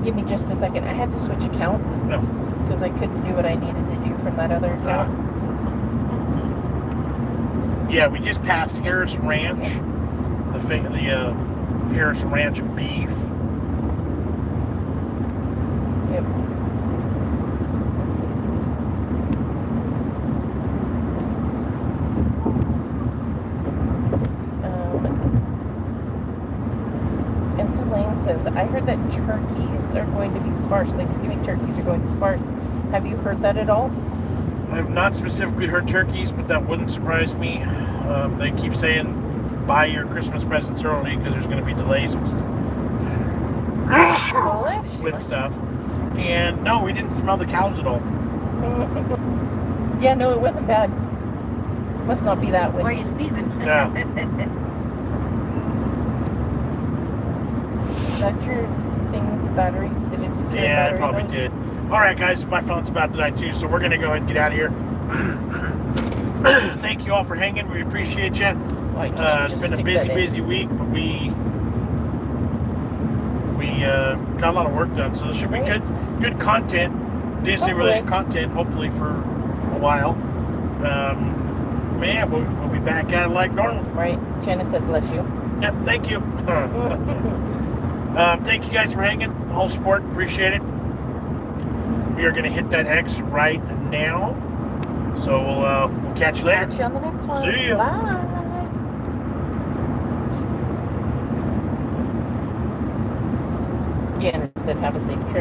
Give me just a second. I had to switch accounts. No. Because I couldn't do what I needed to do from that other account. Yeah, we just passed Harris Ranch, the Harris Ranch beef. Yep. And Tulane says, I heard that turkeys are going to be sparse. Thanksgiving turkeys are going to be sparse. Have you heard that at all? I have not specifically heard turkeys, but that wouldn't surprise me. They keep saying, buy your Christmas presents early because there's going to be delays with stuff. And no, we didn't smell the cows at all. Yeah, no, it wasn't bad. Must not be that way. Why are you sneezing? No. Is that your thing's battery? Did it just Yeah, it probably did. All right, guys, my phone's about to die too, so we're going to go ahead and get out of here. Thank you all for hanging. We appreciate you. It's been a busy week, but we got a lot of work done, so this should be good content, Disney-related content, hopefully for a while. Man, we'll be back at it like normal. Right. Janice said, bless you. Yep, thank you. Thank you guys for hanging. The whole support, appreciate it. We are going to hit that X right now. So we'll catch you later. Catch you on the next one. See ya. Bye. Janice said, have a safe trip.